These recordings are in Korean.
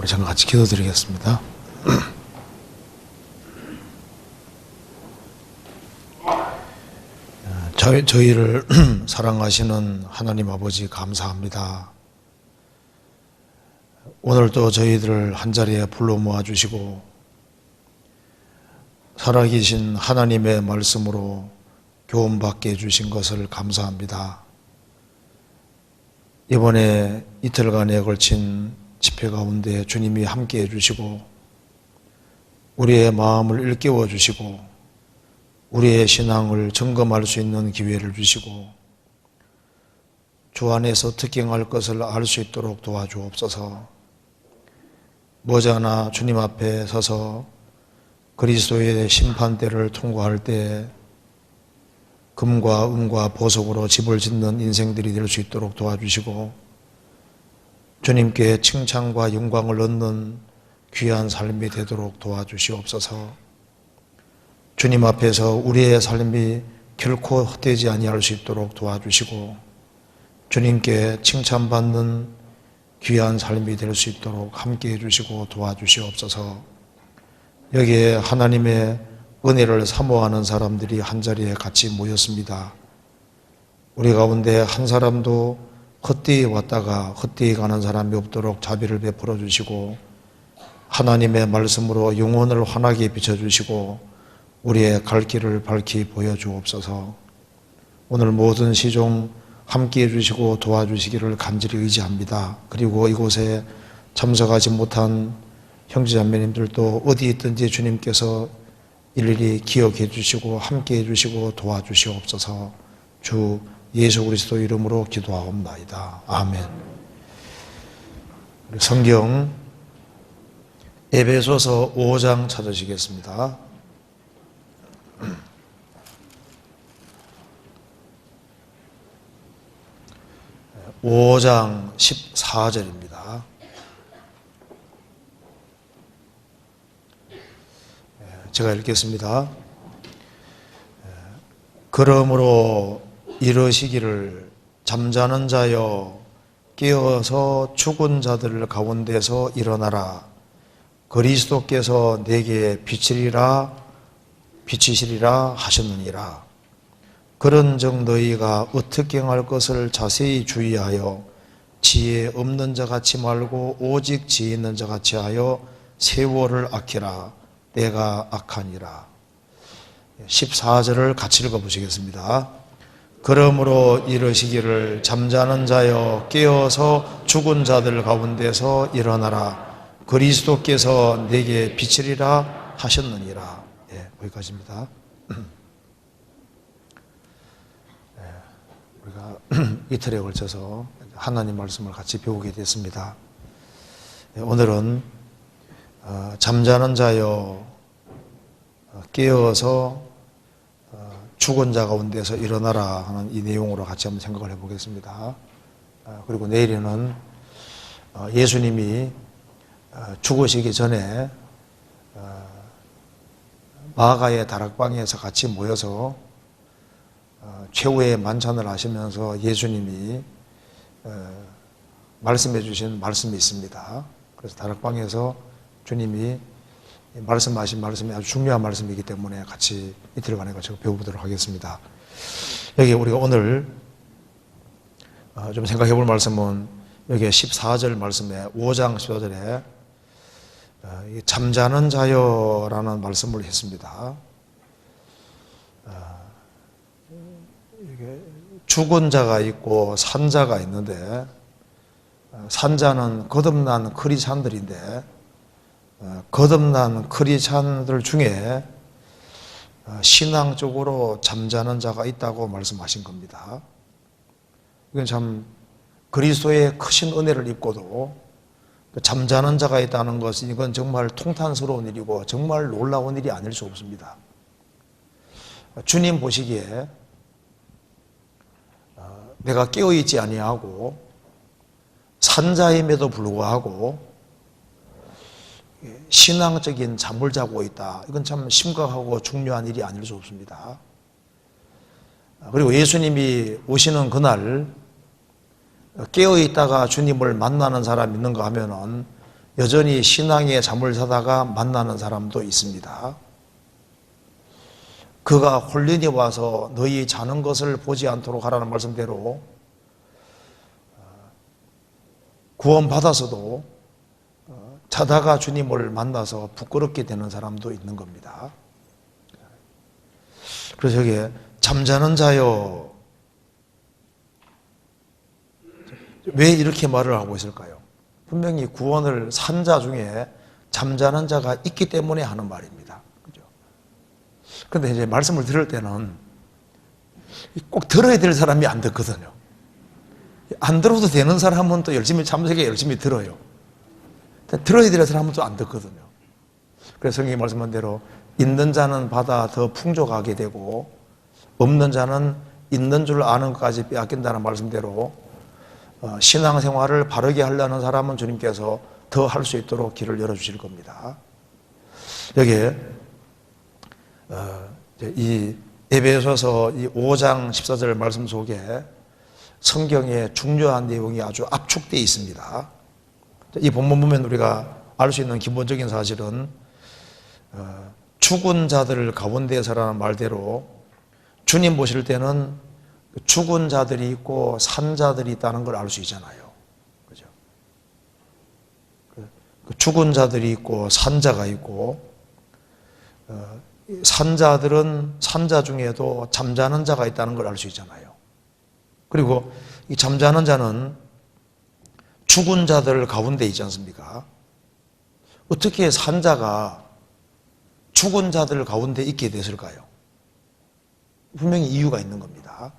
저는 같이 기도드리겠습니다. 저희를 사랑하시는 하나님 아버지 감사합니다. 오늘도 저희들을 한자리에 불러 모아주시고 살아계신 하나님의 말씀으로 교훈받게 해주신 것을 감사합니다. 이번에 이틀간에 걸친 집회 가운데 주님이 함께 해주시고 우리의 마음을 일깨워 주시고 우리의 신앙을 점검할 수 있는 기회를 주시고 주 안에서 특경할 것을 알 수 있도록 도와주옵소서. 머지않아 주님 앞에 서서 그리스도의 심판대를 통과할 때 금과 은과 보석으로 집을 짓는 인생들이 될 수 있도록 도와주시고 주님께 칭찬과 영광을 얻는 귀한 삶이 되도록 도와주시옵소서. 주님 앞에서 우리의 삶이 결코 헛되지 아니할 수 있도록 도와주시고 주님께 칭찬받는 귀한 삶이 될 수 있도록 함께 해주시고 도와주시옵소서. 여기에 하나님의 은혜를 사모하는 사람들이 한자리에 같이 모였습니다. 우리 가운데 한 사람도 헛되이 왔다가 헛되이 가는 사람이 없도록 자비를 베풀어 주시고 하나님의 말씀으로 영혼을 환하게 비춰주시고 우리의 갈 길을 밝히 보여주옵소서. 오늘 모든 시종 함께해 주시고 도와주시기를 간절히 의지합니다. 그리고 이곳에 참석하지 못한 형제자매님들도 어디 있든지 주님께서 일일이 기억해 주시고 함께해 주시고 도와주시옵소서. 주 예수 그리스도 이름으로 기도하옵나이다. 아멘. 성경 에베소서 5장 찾으시겠습니다. 5장 14절입니다. 제가 읽겠습니다. 그러므로 이러시기를 잠자는 자여 깨어서 죽은 자들 가운데서 일어나라. 그리스도께서 내게 비치시리라 하셨느니라. 그런즉 너희가 어떻게 행할 것을 자세히 주의하여 지혜 없는 자 같이 말고 오직 지혜 있는 자 같이 하여 세월을 아끼라. 때가 악하니라. 14절을 같이 읽어보시겠습니다. 그러므로 이러시기를 잠자는 자여 깨어서 죽은 자들 가운데서 일어나라. 그리스도께서 내게 비치리라 하셨느니라. 거기까지입니다. 우리가 이틀에 걸쳐서 하나님 말씀을 같이 배우게 됐습니다. 오늘은 잠자는 자여 깨어서 죽은 자 가운데서 일어나라 하는 이 내용으로 같이 한번 생각을 해보겠습니다. 그리고 내일에는 예수님이 죽으시기 전에 마가의 다락방에서 같이 모여서 최후의 만찬을 하시면서 예수님이 말씀해 주신 말씀이 있습니다. 그래서 다락방에서 주님이 말씀하신 말씀이 아주 중요한 말씀이기 때문에 같이 이틀간에 같이 배워보도록 하겠습니다. 여기 우리가 오늘 좀 생각해 볼 말씀은 여기 14절 말씀에 5장 14절에 잠자는 자여라는 말씀을 했습니다. 죽은 자가 있고 산 자가 있는데 산자는 거듭난 크리스찬들인데 거듭난 크리스찬들 중에 신앙적으로 잠자는 자가 있다고 말씀하신 겁니다. 이건 참 그리스도의 크신 은혜를 입고도 잠자는 자가 있다는 것은 이건 정말 통탄스러운 일이고 정말 놀라운 일이 아닐 수 없습니다. 주님 보시기에 내가 깨어있지 아니하고 산자임에도 불구하고 신앙적인 잠을 자고 있다. 이건 참 심각하고 중요한 일이 아닐 수 없습니다. 그리고 예수님이 오시는 그날 깨어있다가 주님을 만나는 사람이 있는가 하면은 여전히 신앙의 잠을 자다가 만나는 사람도 있습니다. 그가 홀린이 와서 너희 자는 것을 보지 않도록 하라는 말씀대로 구원받아서도 자다가 주님을 만나서 부끄럽게 되는 사람도 있는 겁니다. 그래서 여기에 잠자는 자여, 왜 이렇게 말을 하고 있을까요? 분명히 구원을 산 자 중에 잠자는 자가 있기 때문에 하는 말입니다. 그죠? 그런데 이제 말씀을 들을 때는 꼭 들어야 될 사람이 안 듣거든요. 안 들어도 되는 사람은 또 열심히 참석해 열심히 들어요. 들어야 될 사람은 또 안 듣거든요. 그래서 성경이 말씀한 대로 있는 자는 받아 더 풍족하게 되고 없는 자는 있는 줄 아는 것까지 빼앗긴다는 말씀대로 신앙생활을 바르게 하려는 사람은 주님께서 더 할 수 있도록 길을 열어주실 겁니다. 여기에 이 에베소서 이 5장 14절 말씀 속에 성경의 중요한 내용이 아주 압축되어 있습니다. 이 본문 보면 우리가 알 수 있는 기본적인 사실은 죽은 자들 가운데서라는 말대로 주님 보실 때는 죽은 자들이 있고 산 자들이 있다는 걸 알 수 있잖아요. 그죠? 죽은 자들이 있고 산 자가 있고 산 자들은 산 자 중에도 잠자는 자가 있다는 걸 알 수 있잖아요. 그리고 이 잠자는 자는 죽은 자들 가운데 있지 않습니까? 어떻게 산 자가 죽은 자들 가운데 있게 됐을까요? 분명히 이유가 있는 겁니다.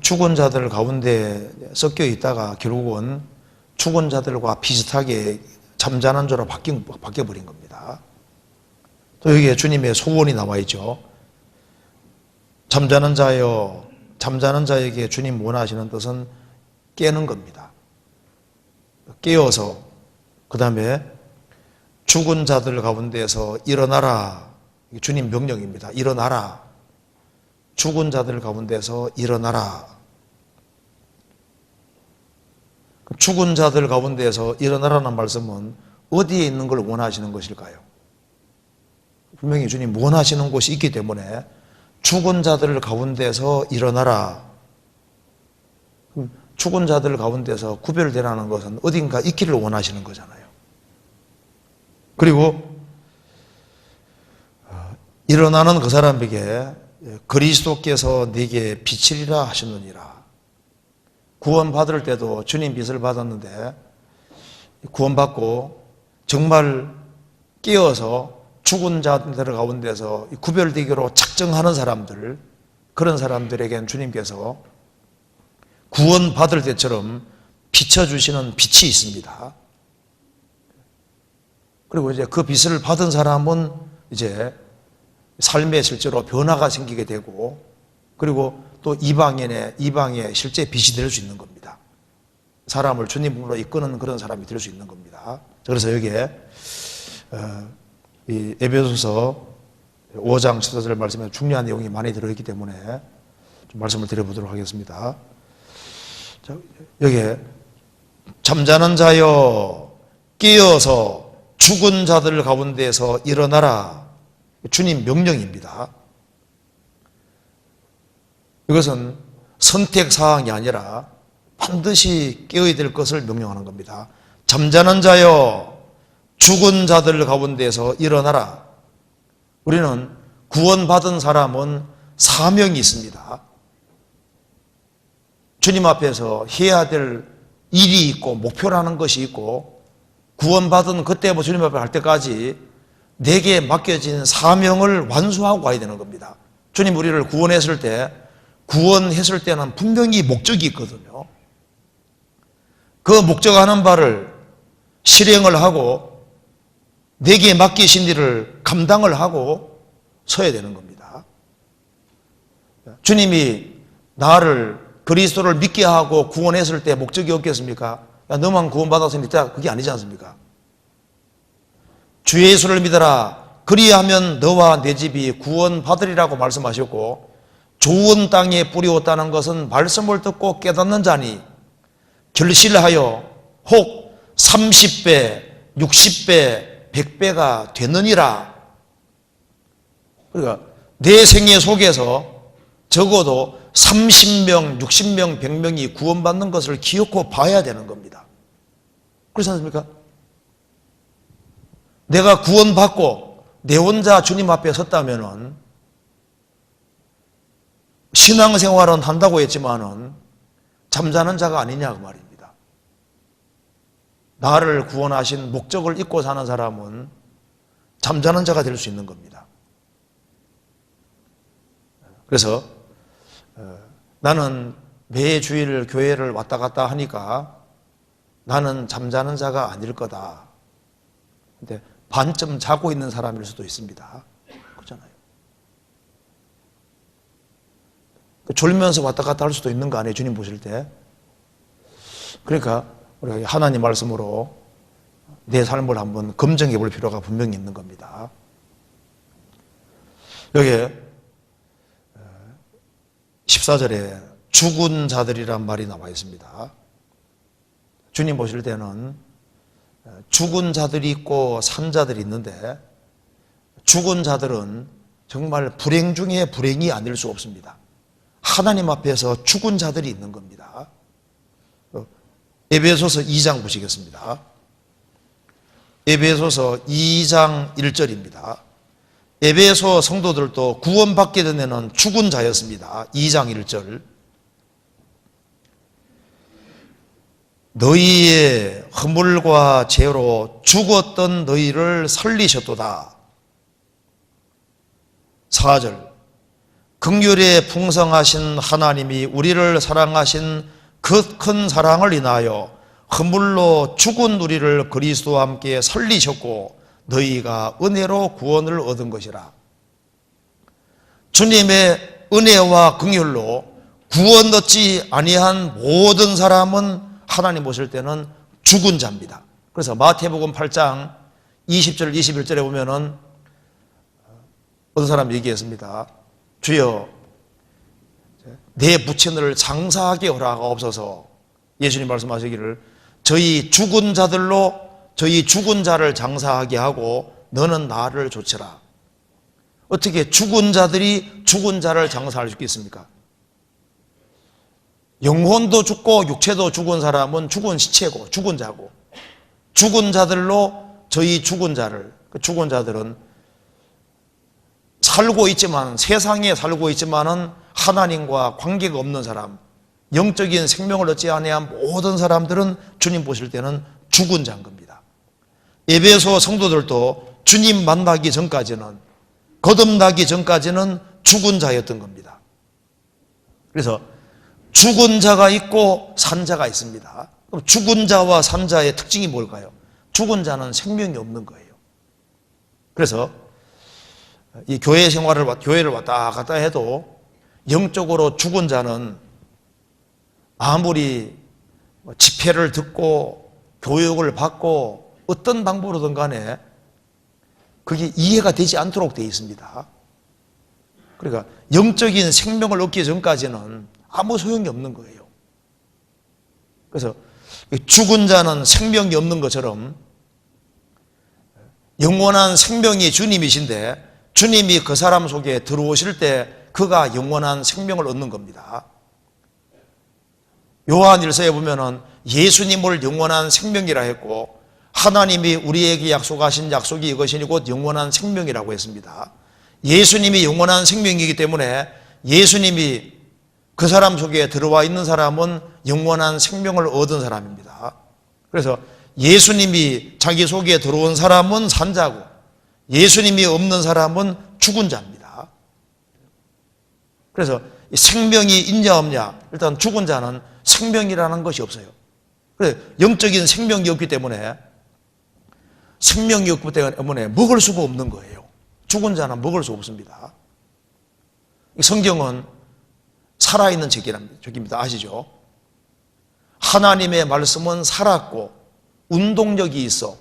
죽은 자들 가운데 섞여 있다가 결국은 죽은 자들과 비슷하게 잠자는 자로 바뀌어버린 겁니다. 또 여기에 주님의 소원이 나와 있죠. 잠자는 자여, 잠자는 자에게 주님 원하시는 뜻은 깨는 겁니다. 깨어서 그 다음에 죽은 자들 가운데서 일어나라. 주님 명령입니다. 일어나라. 죽은 자들 가운데서 일어나라. 죽은 자들 가운데서 일어나라는 말씀은 어디에 있는 걸 원하시는 것일까요? 분명히 주님 원하시는 곳이 있기 때문에 죽은 자들 가운데서 일어나라. 죽은 자들 가운데서 구별되라는 것은 어딘가 있기를 원하시는 거잖아요. 그리고 일어나는 그 사람에게 그리스도께서 네게 빛이리라 하시느니라. 구원받을 때도 주님 빛을 받았는데 구원받고 정말 깨어서 죽은 자들 가운데서 구별되기로 작정하는 사람들, 그런 사람들에겐 주님께서 구원받을 때처럼 비춰주시는 빛이 있습니다. 그리고 이제 그 빛을 받은 사람은 이제 삶에 실제로 변화가 생기게 되고, 그리고 또 이방에 실제 빛이 될 수 있는 겁니다. 사람을 주님으로 이끄는 그런 사람이 될 수 있는 겁니다. 그래서 여기에 이 에베소서 5장 14절 말씀에 중요한 내용이 많이 들어있기 때문에 좀 말씀을 드려보도록 하겠습니다. 자, 여기에 잠자는 자여 깨어서 죽은 자들 가운데서 일어나라. 주님 명령입니다. 이것은 선택사항이 아니라 반드시 깨어야 될 것을 명령하는 겁니다. 잠자는 자여 죽은 자들 가운데서 일어나라. 우리는 구원받은 사람은 사명이 있습니다. 주님 앞에서 해야 될 일이 있고 목표라는 것이 있고, 구원받은 그때부터 주님 앞에 할 때까지 내게 맡겨진 사명을 완수하고 가야 되는 겁니다. 주님 우리를 구원했을 때는 분명히 목적이 있거든요. 그 목적하는 바를 실행을 하고 내게 맡기신 일을 감당을 하고 서야 되는 겁니다. 주님이 나를 그리스도를 믿게 하고 구원했을 때 목적이 없겠습니까? 야, 너만 구원받았으니 그게 아니지 않습니까? 주 예수를 믿어라. 그리하면 너와 내 집이 구원받으리라고 말씀하셨고, 좋은 땅에 뿌리었다는 것은 말씀을 듣고 깨닫는 자니 결실하여 혹 30배, 60배, 100배가 되느니라. 그러니까 내 생애 속에서 적어도 30명, 60명, 100명이 구원받는 것을 기억고 봐야 되는 겁니다. 그렇지 않습니까? 내가 구원받고 내 혼자 주님 앞에 섰다면은 신앙생활은 한다고 했지만은 잠자는 자가 아니냐 그 말입니다. 나를 구원하신 목적을 잊고 사는 사람은 잠자는 자가 될 수 있는 겁니다. 그래서 나는 매 주일 교회를 왔다 갔다 하니까 나는 잠자는 자가 아닐 거다. 근데 반쯤 자고 있는 사람일 수도 있습니다. 그렇잖아요. 졸면서 왔다 갔다 할 수도 있는 거 아니에요, 주님 보실 때. 그러니까 우리가 하나님 말씀으로 내 삶을 한번 검증해 볼 필요가 분명히 있는 겁니다. 여기에 14절에 죽은 자들이란 말이 나와 있습니다. 주님 보실 때는 죽은 자들이 있고 산 자들이 있는데 죽은 자들은 정말 불행 중에 불행이 아닐 수 없습니다. 하나님 앞에서 죽은 자들이 있는 겁니다. 에베소서 2장 보시겠습니다. 에베소서 2장 1절입니다. 에베소 성도들도 구원받기 전에는 죽은 자였습니다. 2장 1절. 너희의 허물과 죄로 죽었던 너희를 살리셨도다. 4절. 긍휼에 풍성하신 하나님이 우리를 사랑하신 그 큰 사랑을 인하여 허물로 죽은 우리를 그리스도와 함께 살리셨고 너희가 은혜로 구원을 얻은 것이라. 주님의 은혜와 긍휼로 구원 얻지 아니한 모든 사람은 하나님 보실 때는 죽은 자입니다. 그래서 마태복음 8장 20절 21절에 보면은 어떤 사람이 얘기했습니다. 주여 내 부친을 장사하게 허락하옵소서. 예수님 말씀하시기를 저희 죽은 자들로 저희 죽은 자를 장사하게 하고 너는 나를 조치라. 어떻게 죽은 자들이 죽은 자를 장사할 수 있겠습니까? 영혼도 죽고 육체도 죽은 사람은 죽은 시체고 죽은 자고, 죽은 자들로 저희 죽은 자를, 그 죽은 자들은 살고 있지만, 세상에 살고 있지만은 하나님과 관계가 없는 사람, 영적인 생명을 얻지 아니한 모든 사람들은 주님 보실 때는 죽은 자인 겁니다. 에베소 성도들도 주님 만나기 전까지는, 거듭나기 전까지는 죽은 자였던 겁니다. 그래서 죽은 자가 있고 산 자가 있습니다. 그럼 죽은 자와 산 자의 특징이 뭘까요? 죽은 자는 생명이 없는 거예요. 그래서 이 교회 생활을, 교회를 왔다 갔다 해도 영적으로 죽은 자는 아무리 집회를 듣고 교육을 받고 어떤 방법으로든 간에 그게 이해가 되지 않도록 되어 있습니다. 그러니까 영적인 생명을 얻기 전까지는 아무 소용이 없는 거예요. 그래서 죽은 자는 생명이 없는 것처럼 영원한 생명이 주님이신데 주님이 그 사람 속에 들어오실 때 그가 영원한 생명을 얻는 겁니다. 요한 1서에 보면은 예수님을 영원한 생명이라 했고 하나님이 우리에게 약속하신 약속이 이것이니 곧 영원한 생명이라고 했습니다. 예수님이 영원한 생명이기 때문에 예수님이 그 사람 속에 들어와 있는 사람은 영원한 생명을 얻은 사람입니다. 그래서 예수님이 자기 속에 들어온 사람은 산 자고 예수님이 없는 사람은 죽은 자입니다. 그래서 생명이 있냐 없냐, 일단 죽은 자는 생명이라는 것이 없어요. 그래서 영적인 생명이 없기 때문에, 생명이 없기 때문에 먹을 수가 없는 거예요. 죽은 자는 먹을 수 없습니다. 성경은 살아있는 책입니다. 아시죠? 하나님의 말씀은 살았고 운동력이 있어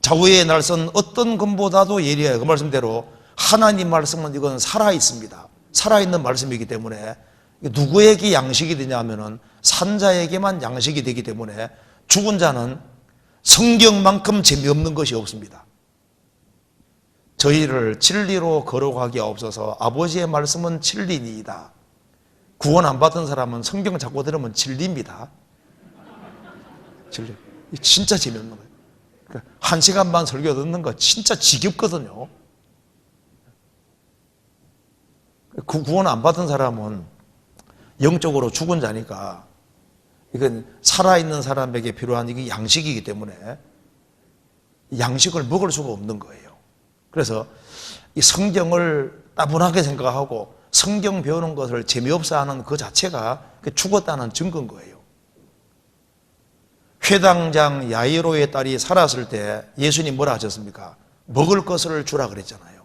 좌우의 날선 어떤 것보다도 예리해요. 그 말씀대로 하나님 말씀은 이건 살아있습니다. 살아있는 말씀이기 때문에 누구에게 양식이 되냐면은 산자에게만 양식이 되기 때문에 죽은 자는 성경만큼 재미없는 것이 없습니다. 저희를 진리로 거룩하게 하옵소서. 아버지의 말씀은 진리니이다. 구원 안 받은 사람은 성경 자꾸 들으면 진리입니다. 진리. 진짜 재미없는 거예요. 1시간 반 설교 듣는 거 진짜 지겹거든요. 구원 안 받은 사람은 영적으로 죽은 자니까 이건 살아있는 사람에게 필요한 이게 양식이기 때문에 양식을 먹을 수가 없는 거예요. 그래서 이 성경을 따분하게 생각하고 성경 배우는 것을 재미없어 하는 그 자체가 죽었다는 증거인 거예요. 회당장 야이로의 딸이 살았을 때 예수님 뭐라 하셨습니까? 먹을 것을 주라 그랬잖아요.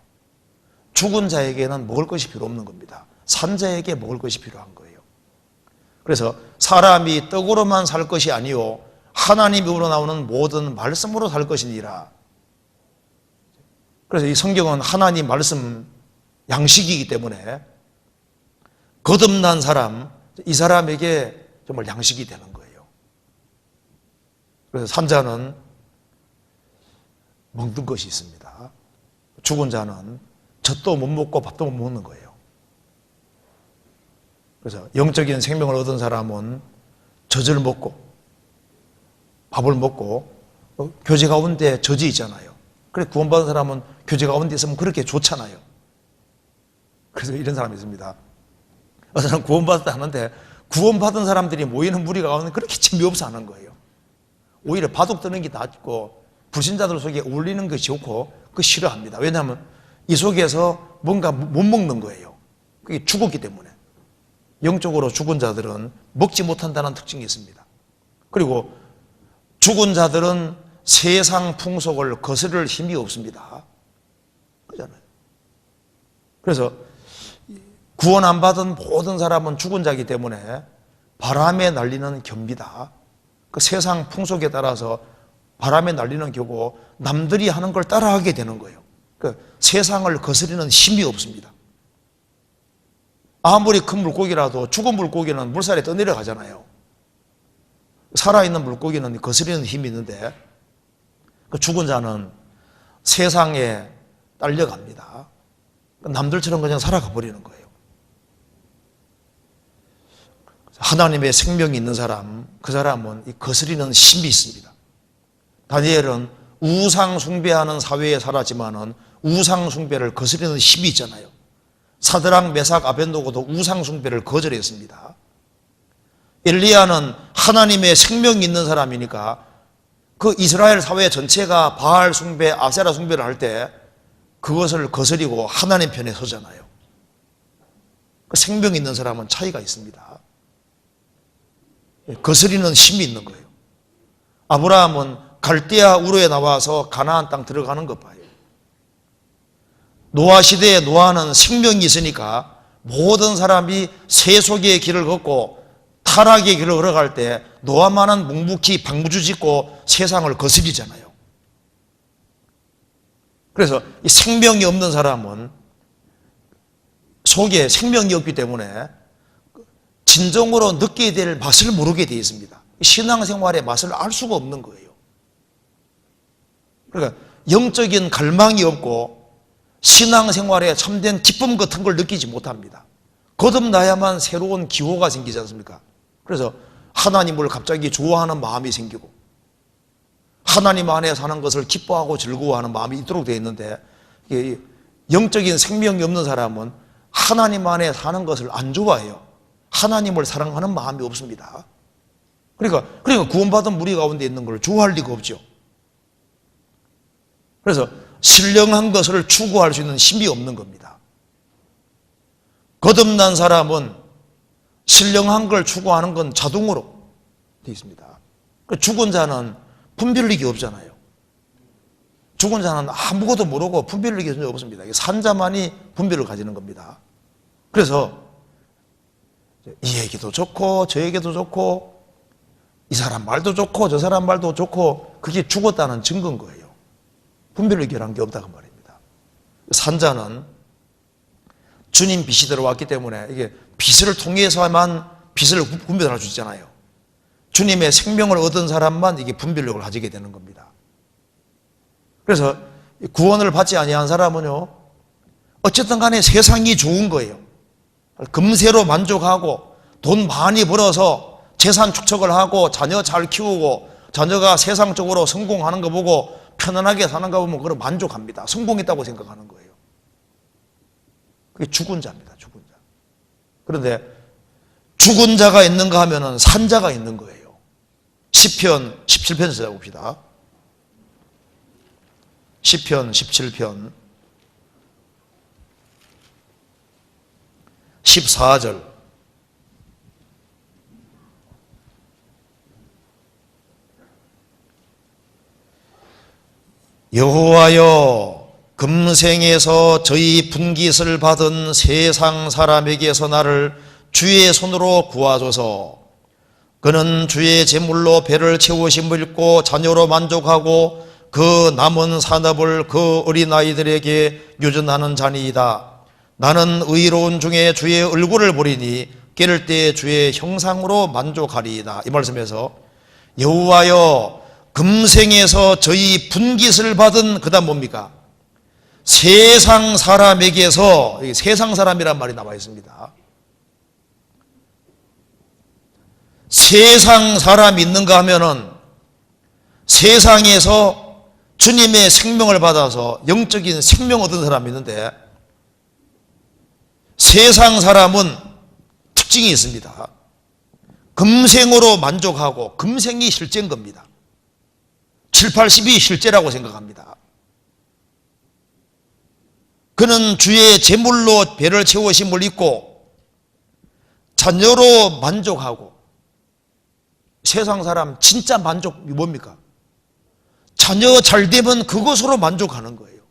죽은 자에게는 먹을 것이 필요 없는 겁니다. 산 자에게 먹을 것이 필요한 거예요. 그래서 사람이 떡으로만 살 것이 아니요 하나님 입으로 나오는 모든 말씀으로 살 것이니라. 그래서 이 성경은 하나님 말씀 양식이기 때문에 거듭난 사람, 이 사람에게 정말 양식이 되는 거예요. 그래서 산자는 먹는 것이 있습니다. 죽은 자는 젖도 못 먹고 밥도 못 먹는 거예요. 그래서 영적인 생명을 얻은 사람은 젖을 먹고 밥을 먹고 교제 가운데 젖이 있잖아요. 그래 구원받은 사람은 교제 가운데 있으면 그렇게 좋잖아요. 그래서 이런 사람이 있습니다. 어떤 사람 구원받았다 하는데 구원받은 사람들이 모이는 무리 가운데 그렇게 재미없어 하는 거예요. 오히려 바둑 뜨는 게 낫고 불신자들 속에 어울리는 것이 좋고 그거 싫어합니다. 왜냐하면 이 속에서 뭔가 못 먹는 거예요. 그게 죽었기 때문에. 영적으로 죽은 자들은 먹지 못한다는 특징이 있습니다. 그리고 죽은 자들은 세상 풍속을 거스를 힘이 없습니다. 그렇잖아요. 그래서 구원 안 받은 모든 사람은 죽은 자이기 때문에 바람에 날리는 겸비다. 그 세상 풍속에 따라서 바람에 날리는 겨고 남들이 하는 걸 따라하게 되는 거예요. 그 세상을 거스리는 힘이 없습니다. 아무리 큰 물고기라도 죽은 물고기는 물살에 떠내려가잖아요. 살아있는 물고기는 거스리는 힘이 있는데 그 죽은 자는 세상에 딸려갑니다. 남들처럼 그냥 살아가 버리는 거예요. 하나님의 생명이 있는 사람, 그 사람은 이 거스리는 힘이 있습니다. 다니엘은 우상 숭배하는 사회에 살았지만은 우상 숭배를 거스리는 힘이 있잖아요. 사드락, 메삭, 아벤노고도 우상 숭배를 거절했습니다. 엘리야는 하나님의 생명이 있는 사람이니까 그 이스라엘 사회 전체가 바알 숭배, 아세라 숭배를 할 때 그것을 거스리고 하나님 편에 서잖아요. 그 생명 있는 사람은 차이가 있습니다. 거스리는 힘이 있는 거예요. 아브라함은 갈대아 우르에 나와서 가나안 땅 들어가는 것 봐요. 노아 시대에 노아는 생명이 있으니까 모든 사람이 세속의 길을 걷고 타락의 길을 걸어갈 때 노아만은 묵묵히 방부주 짓고 세상을 거스리잖아요. 그래서 이 생명이 없는 사람은 속에 생명이 없기 때문에 진정으로 느끼게 될 맛을 모르게 되어 있습니다. 신앙생활의 맛을 알 수가 없는 거예요. 그러니까 영적인 갈망이 없고 신앙생활에 참된 기쁨 같은 걸 느끼지 못합니다. 거듭나야만 새로운 기호가 생기지 않습니까? 그래서 하나님을 갑자기 좋아하는 마음이 생기고 하나님 안에 사는 것을 기뻐하고 즐거워하는 마음이 있도록 되어 있는데 영적인 생명이 없는 사람은 하나님 안에 사는 것을 안 좋아해요. 하나님을 사랑하는 마음이 없습니다. 그러니까 구원받은 무리 가운데 있는 걸 좋아할 리가 없죠. 그래서 신령한 것을 추구할 수 있는 힘이 없는 겁니다. 거듭난 사람은 신령한 걸 추구하는 건 자동으로 되어 있습니다. 죽은 자는 분별력이 없잖아요. 죽은 자는 아무것도 모르고 분별력이 전혀 없습니다. 산 자만이 분별을 가지는 겁니다. 그래서 이 얘기도 좋고 저 얘기도 좋고 이 사람 말도 좋고 저 사람 말도 좋고 그게 죽었다는 증거인 거예요. 분별력이라는 게 없다고 말입니다. 산자는 주님 빛이 들어왔기 때문에 이게 빛을 통해서만 빛을 분별할 수 있잖아요. 주님의 생명을 얻은 사람만 이게 분별력을 가지게 되는 겁니다. 그래서 구원을 받지 아니한 사람은요, 어쨌든 간에 세상이 좋은 거예요. 금세로 만족하고 돈 많이 벌어서 재산 축적을 하고 자녀 잘 키우고 자녀가 세상적으로 성공하는 거 보고 편안하게 사는 거 보면 그걸 만족합니다. 성공했다고 생각하는 거예요. 그게 죽은 자입니다. 죽은 자. 그런데 죽은 자가 있는가 하면은 산 자가 있는 거예요. 시편 17편 찾아봅시다. 시편 17편 14절. 여호와여, 금생에서 저희 분깃을 받은 세상 사람에게서 나를 주의 손으로 구하소서. 그는 주의 제물로 배를 채우심을 입고 자녀로 만족하고 그 남은 산업을 그 어린아이들에게 유전하는 자니이다. 나는 의로운 중에 주의 얼굴을 보리니 깨를 때 주의 형상으로 만족하리이다. 이 말씀에서 여호와여, 금생에서 저희 분깃을 받은, 그 다음 뭡니까? 세상 사람에게서, 세상 사람이란 말이 나와 있습니다. 세상 사람이 있는가 하면은 세상에서 주님의 생명을 받아서 영적인 생명 얻은 사람이 있는데, 세상 사람은 특징이 있습니다. 금생으로 만족하고, 금생이 실제인 겁니다. 7, 80이 실제라고 생각합니다. 그는 주의 제물로 배를 채우심을 입고 자녀로 만족하고, 세상 사람 진짜 만족이 뭡니까? 자녀 잘 되면 그것으로 만족하는 거예요.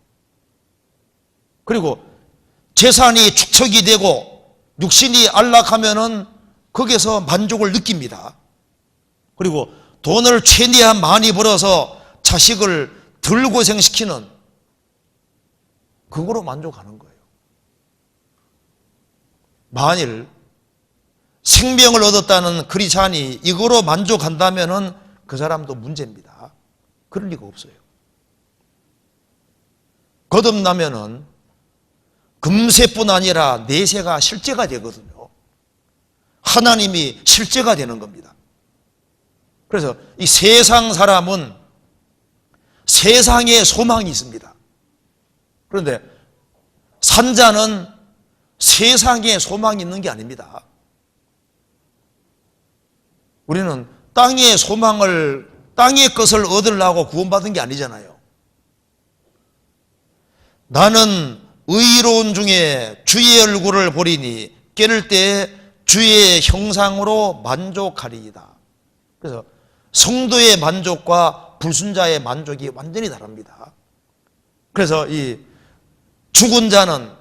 그리고 재산이 축적이 되고 육신이 안락하면은 거기서 만족을 느낍니다. 그리고 돈을 최대한 많이 벌어서 자식을 덜 고생시키는, 그거로 만족하는 거예요. 만일 생명을 얻었다는 크리스찬이 이거로 만족한다면은 그 사람도 문제입니다. 그럴 리가 없어요. 거듭나면은 금세뿐 아니라 내세가 실제가 되거든요. 하나님이 실제가 되는 겁니다. 그래서 이 세상 사람은 세상에 소망이 있습니다. 그런데 산자는 세상에 소망이 있는 게 아닙니다. 우리는 땅의 소망을, 땅의 것을 얻으려고 구원받은 게 아니잖아요. 나는 의로운 중에 주의 얼굴을 보리니 깨를 때에 주의 형상으로 만족하리이다. 그래서 성도의 만족과 불순자의 만족이 완전히 다릅니다. 그래서 이 죽은 자는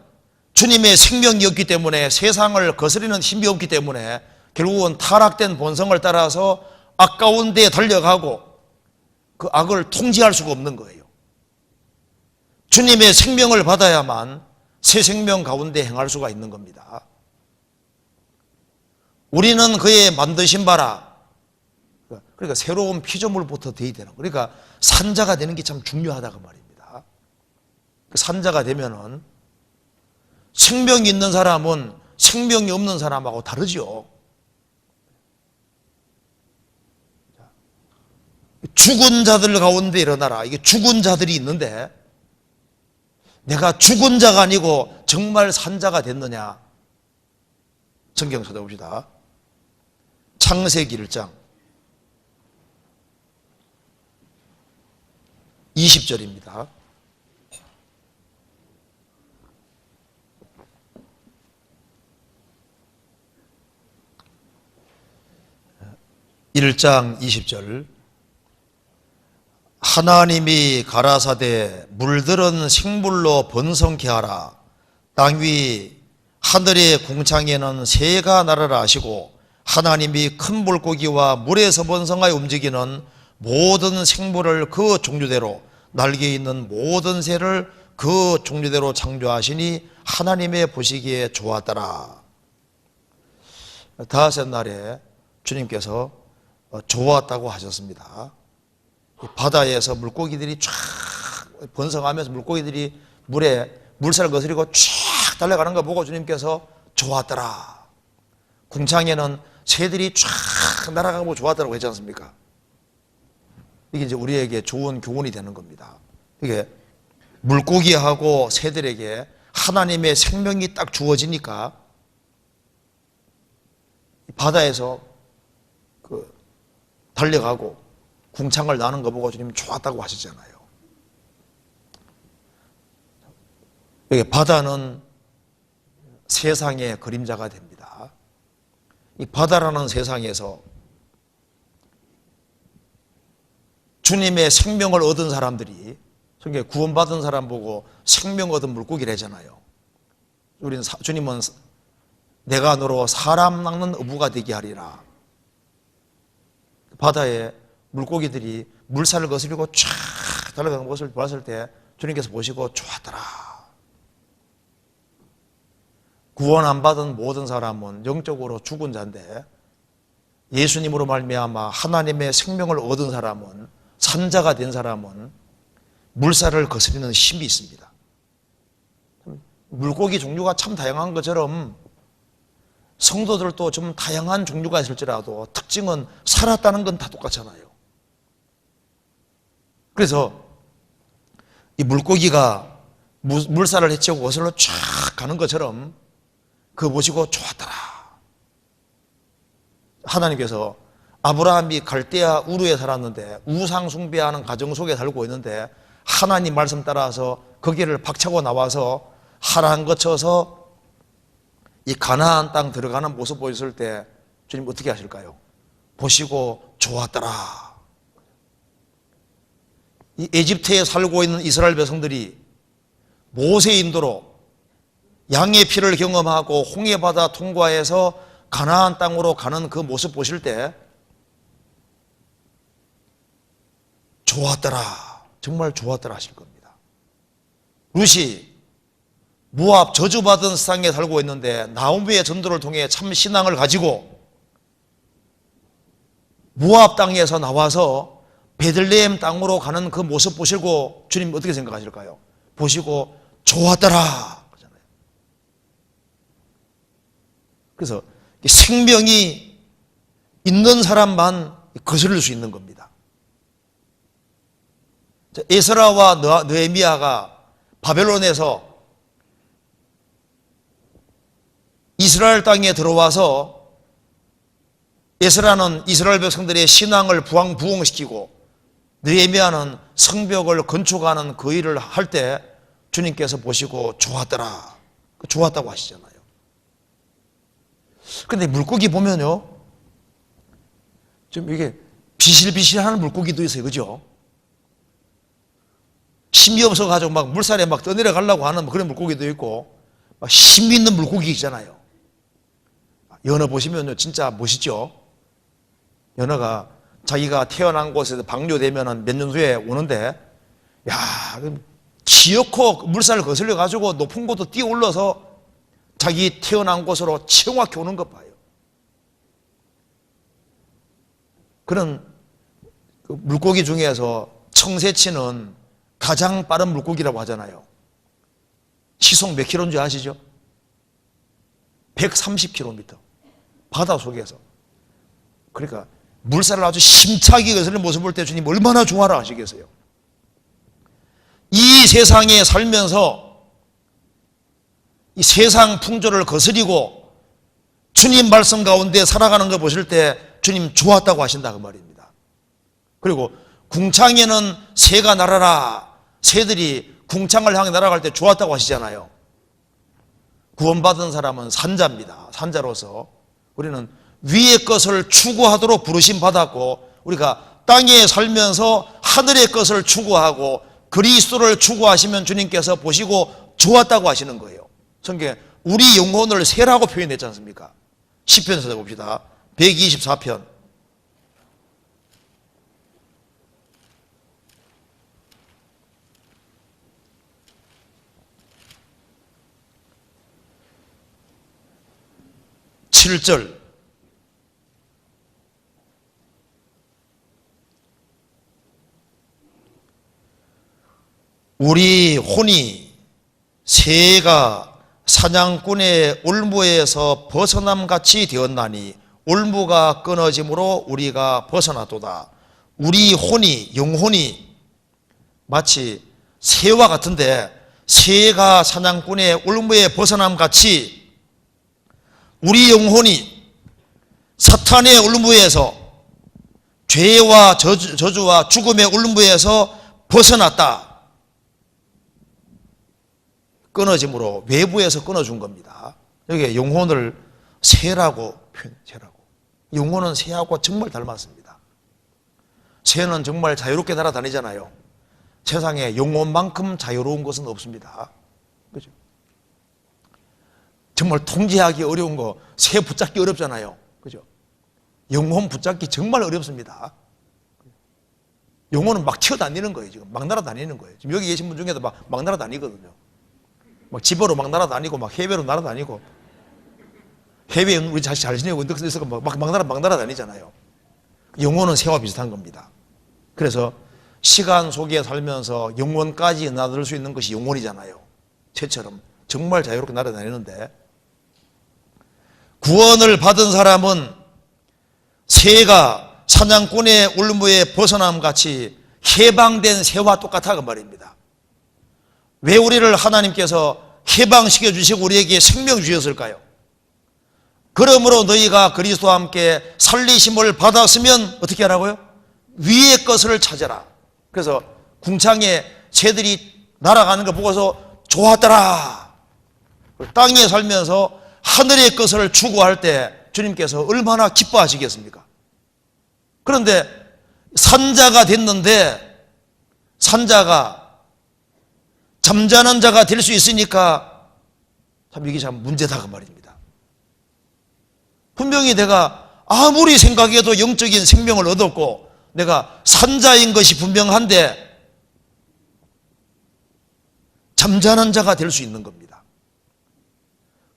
주님의 생명이 없기 때문에, 세상을 거스리는 힘이 없기 때문에 결국은 타락된 본성을 따라서 아까운 데에 달려가고 그 악을 통제할 수가 없는 거예요. 주님의 생명을 받아야만 새 생명 가운데 행할 수가 있는 겁니다. 우리는 그의 만드신 바라, 그러니까 새로운 피조물부터 되어야 되는, 그러니까 산자가 되는 게 참 중요하다고 말입니다. 산자가 되면은 생명이 있는 사람은 생명이 없는 사람하고 다르죠. 죽은 자들 가운데 일어나라. 이게 죽은 자들이 있는데 내가 죽은 자가 아니고 정말 산자가 됐느냐? 성경 찾아봅시다. 창세기 1장 20절입니다. (1장) 20절. 하나님이 가라사대 물들은 생물로 번성케 하라. 땅 위 하늘의 궁창에는 새가 날아라 하시고, 하나님이 큰 물고기와 물에서 번성하여 움직이는 모든 생물을 그 종류대로, 날개 있는 모든 새를 그 종류대로 창조하시니 하나님의 보시기에 좋았더라. 다섯째 날에 주님께서 좋았다고 하셨습니다. 바다에서 물고기들이 쫙 번성하면서 물고기들이 물살을 거스리고 쫙 달려가는 거 보고 주님께서 좋았더라. 궁창에는 새들이 쫙 날아가고 좋았다고 했지 않습니까? 이게 이제 우리에게 좋은 교훈이 되는 겁니다. 이게 물고기하고 새들에게 하나님의 생명이 딱 주어지니까 바다에서 달려가고 궁창을 나는 거 보고 주님 좋았다고 하시잖아요. 여기 바다는 세상의 그림자가 됩니다. 이 바다라는 세상에서 주님의 생명을 얻은 사람들이, 성경에 구원받은 사람 보고 생명 얻은 물고기라잖아요. 주님은 내가 너로 사람 낚는 어부가 되게 하리라. 바다에 물고기들이 물살을 거스리고 쫙 달려가는 것을 봤을 때 주님께서 보시고 좋았더라. 구원 안 받은 모든 사람은 영적으로 죽은 자인데 예수님으로 말미암아 하나님의 생명을 얻은 사람은, 산자가 된 사람은 물살을 거스리는 힘이 있습니다. 물고기 종류가 참 다양한 것처럼 성도들도 좀 다양한 종류가 있을지라도 특징은 살았다는 건 다 똑같잖아요. 그래서 이 물고기가 물살을 헤치고 거슬러 쫙 가는 것처럼 그거 보시고 좋았더라. 하나님께서 아브라함이 갈대아 우르에 살았는데 우상 숭배하는 가정 속에 살고 있는데 하나님 말씀 따라서 거기를 박차고 나와서 하란 거쳐서 이 가나안 땅 들어가는 모습 보였을 때 주님 어떻게 하실까요? 보시고 좋았더라. 이 에집트에 살고 있는 이스라엘 백성들이 모세 인도로 양의 피를 경험하고 홍해바다 통과해서 가나안 땅으로 가는 그 모습 보실 때 좋았더라, 정말 좋았더라 하실 겁니다. 룻이 모압 저주받은 세상에 살고 있는데 나오미의 전도를 통해 참 신앙을 가지고 모압 땅에서 나와서 베들레헴 땅으로 가는 그 모습 보시고 주님 어떻게 생각하실까요? 보시고 좋았더라 그러잖아요. 그래서 생명이 있는 사람만 거스를 수 있는 겁니다. 에스라와 느헤미야가 바벨론에서 이스라엘 땅에 들어와서 에스라는 이스라엘 백성들의 신앙을 부흥시키고 느헤미야는 성벽을 건축하는 그 일을 할 때 주님께서 보시고 좋았더라, 좋았다고 하시잖아요. 그런데 물고기 보면요, 좀 이게 비실비실한 물고기도 있어요, 그죠? 힘이 없어가지고 막 물살에 막 떠내려가려고 하는 그런 물고기도 있고, 막 힘 있는 물고기 있잖아요. 연어 보시면요, 진짜 멋있죠? 연어가 자기가 태어난 곳에서 방류되면 몇 년 후에 오는데, 야, 기어코 물살을 거슬려가지고 높은 곳도 뛰어 올라서 자기 태어난 곳으로 정확히 오는 것 봐요. 그런 물고기 중에서 청새치는 가장 빠른 물고기라고 하잖아요. 시속 몇 킬로인 줄 아시죠? 130km. 바다 속에서. 그러니까 물살을 아주 힘차게 거스르는 모습을 볼 때 주님 얼마나 좋아라 하시겠어요? 이 세상에 살면서 이 세상 풍조를 거스리고 주님 말씀 가운데 살아가는 거 보실 때 주님 좋았다고 하신다 그 말입니다. 그리고 궁창에는 새가 날아라. 새들이 궁창을 향해 날아갈 때 좋았다고 하시잖아요. 구원받은 사람은 산자입니다. 산자로서 우리는 위의 것을 추구하도록 부르심 받았고, 우리가 땅에 살면서 하늘의 것을 추구하고 그리스도를 추구하시면 주님께서 보시고 좋았다고 하시는 거예요. 성경에 우리 영혼을 새라고 표현했지 않습니까? 시편 찾아봅시다. 124편. (7절) 우리 혼이 새가 사냥꾼의 올무에서 벗어남같이 되었나니 올무가 끊어짐으로 우리가 벗어나도다. 우리 혼이, 영혼이 마치 새와 같은데 새가 사냥꾼의 올무에 벗어남같이 우리 영혼이 사탄의 올무에서 죄와 저주와 죽음의 올무에서 벗어났다. 끊어짐으로 외부에서 끊어준 겁니다. 여기 영혼을 새라고 표현해라고. 영혼은 새하고 정말 닮았습니다. 새는 정말 자유롭게 날아다니잖아요. 세상에 영혼만큼 자유로운 것은 없습니다. 그죠? 정말 통제하기 어려운 거, 새 붙잡기 어렵잖아요. 그죠? 영혼 붙잡기 정말 어렵습니다. 영혼은 막 튀어다니는 거예요. 지금 막 날아다니는 거예요. 지금 여기 계신 분 중에도 막 날아다니거든요. 막 집으로 막 날아다니고, 막 해외로 날아다니고, 해외에 우리 잘 지내고 있어서 막 날아다니잖아요. 영혼은 새와 비슷한 겁니다. 그래서 시간 속에 살면서 영혼까지 나들 수 있는 것이 영혼이잖아요. 새처럼 정말 자유롭게 날아다니는데, 구원을 받은 사람은 새가 사냥꾼의 올무에 벗어남 같이 해방된 새와 똑같아 그 말입니다. 왜 우리를 하나님께서 해방시켜 주시고 우리에게 생명 주셨을까요? 그러므로 너희가 그리스도와 함께 살리심을 받았으면 어떻게 하라고요? 위의 것을 찾아라. 그래서 궁창에 새들이 날아가는 걸 보고서 좋았더라. 땅에 살면서 하늘의 것을 추구할 때 주님께서 얼마나 기뻐하시겠습니까? 그런데 산자가 됐는데 산자가 잠자는 자가 될 수 있으니까 참 이게 참 문제다 그 말입니다. 분명히 내가 아무리 생각해도 영적인 생명을 얻었고 내가 산자인 것이 분명한데 잠자는 자가 될 수 있는 겁니다.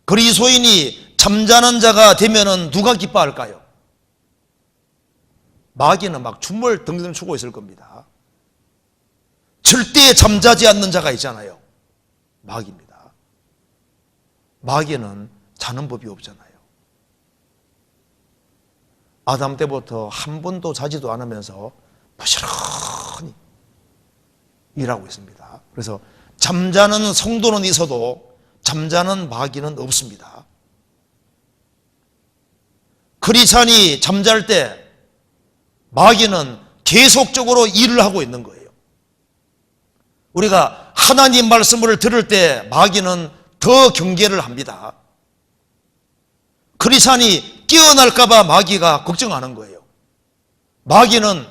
그리스도인이 잠자는 자가 되면은 누가 기뻐할까요? 마귀는 막 춤을 덩덩 추고 있을 겁니다. 절대 잠자지 않는 자가 있잖아요. 마귀입니다. 마귀는 자는 법이 없잖아요. 아담 때부터 한 번도 자지도 않으면서 부지런히 일하고 있습니다. 그래서 잠자는 성도는 있어도 잠자는 마귀는 없습니다. 크리스찬이 잠잘 때 마귀는 계속적으로 일을 하고 있는 거예요. 우리가 하나님 말씀을 들을 때 마귀는 더 경계를 합니다. 크리스찬이 깨어날까 봐 마귀가 걱정하는 거예요. 마귀는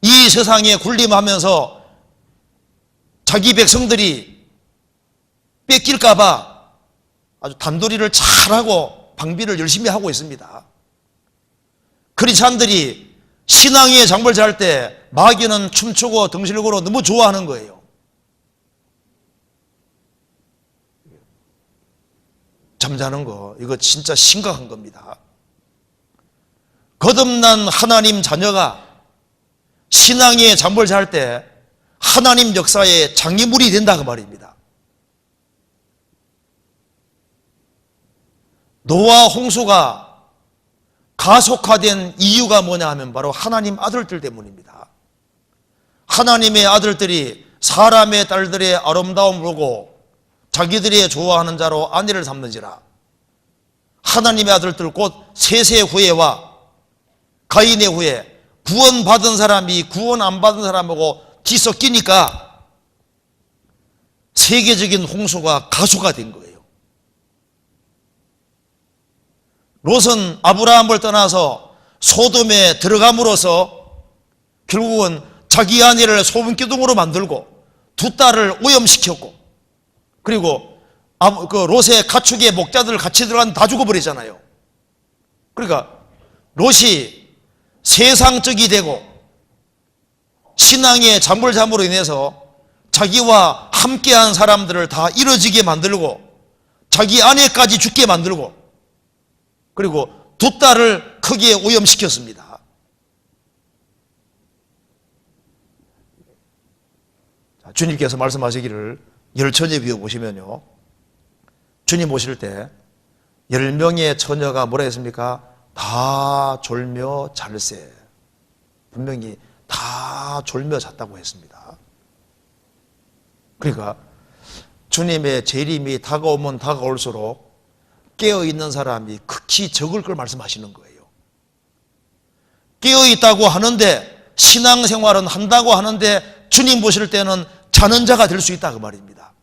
이 세상에 군림하면서 자기 백성들이 뺏길까 봐 아주 단도리를 잘하고 방비를 열심히 하고 있습니다. 크리스찬들이 신앙의 장을 잘 때 마귀는 춤추고 덩실거로 너무 좋아하는 거예요. 잠자는 거 이거 진짜 심각한 겁니다. 거듭난 하나님 자녀가 신앙의 잠을 잘 때 하나님 역사의 장애물이 된다 그 말입니다. 노아 홍수가 가속화된 이유가 뭐냐 하면 바로 하나님 아들들 때문입니다. 하나님의 아들들이 사람의 딸들의 아름다움을 보고 자기들이 좋아하는 자로 아내를 삼는지라. 하나님의 아들들 곧 셋의 후예와 가인의 후예, 구원받은 사람이 구원 안 받은 사람하고 뒤섞이니까 세계적인 홍수가 가속화된 거예요. 롯은 아브라함을 떠나서 소돔에 들어감으로써 결국은 자기 아내를 소금기둥으로 만들고 두 딸을 오염시켰고 그리고 그 롯의 가축의 목자들 같이 들어간 다 죽어버리잖아요. 그러니까 롯이 세상적이 되고 신앙의 잠불잠으로 인해서 자기와 함께한 사람들을 다 이뤄지게 만들고 자기 아내까지 죽게 만들고 그리고 두 딸을 크게 오염시켰습니다. 주님께서 말씀하시기를 열처제 비유 보시면요, 주님 보실 때 10명의 처녀가 뭐라 했습니까? 다 졸며 잘세. 분명히 다 졸며 잤다고 했습니다. 그러니까 주님의 재림이 다가오면 다가올수록 깨어있는 사람이 극히 적을 걸 말씀하시는 거예요. 깨어있다고 하는데, 신앙생활은 한다고 하는데 주님 보실 때는 자는 자가 될 수 있다 그 말입니다.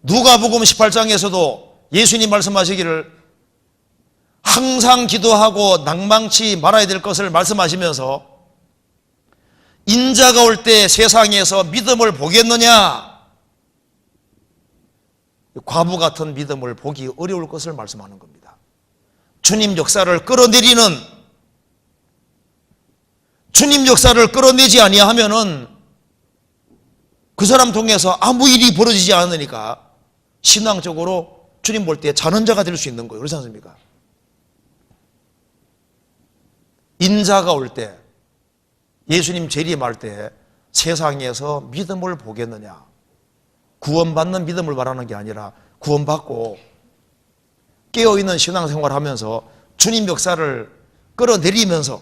누가복음 18장에서도 예수님 말씀하시기를 항상 기도하고 낭망치 말아야 될 것을 말씀하시면서 인자가 올 때 세상에서 믿음을 보겠느냐? 과부 같은 믿음을 보기 어려울 것을 말씀하는 겁니다. 주님 역사를 끌어내리는, 주님 역사를 끌어내지 아니하면은 그 사람 통해서 아무 일이 벌어지지 않으니까 신앙적으로 주님 볼 때 자는 자가 될 수 있는 거예요. 그렇지 않습니까? 인자가 올 때, 예수님 재림할 때 세상에서 믿음을 보겠느냐? 구원받는 믿음을 말하는 게 아니라 구원받고 깨어있는 신앙생활을 하면서 주님 역사를 끌어내리면서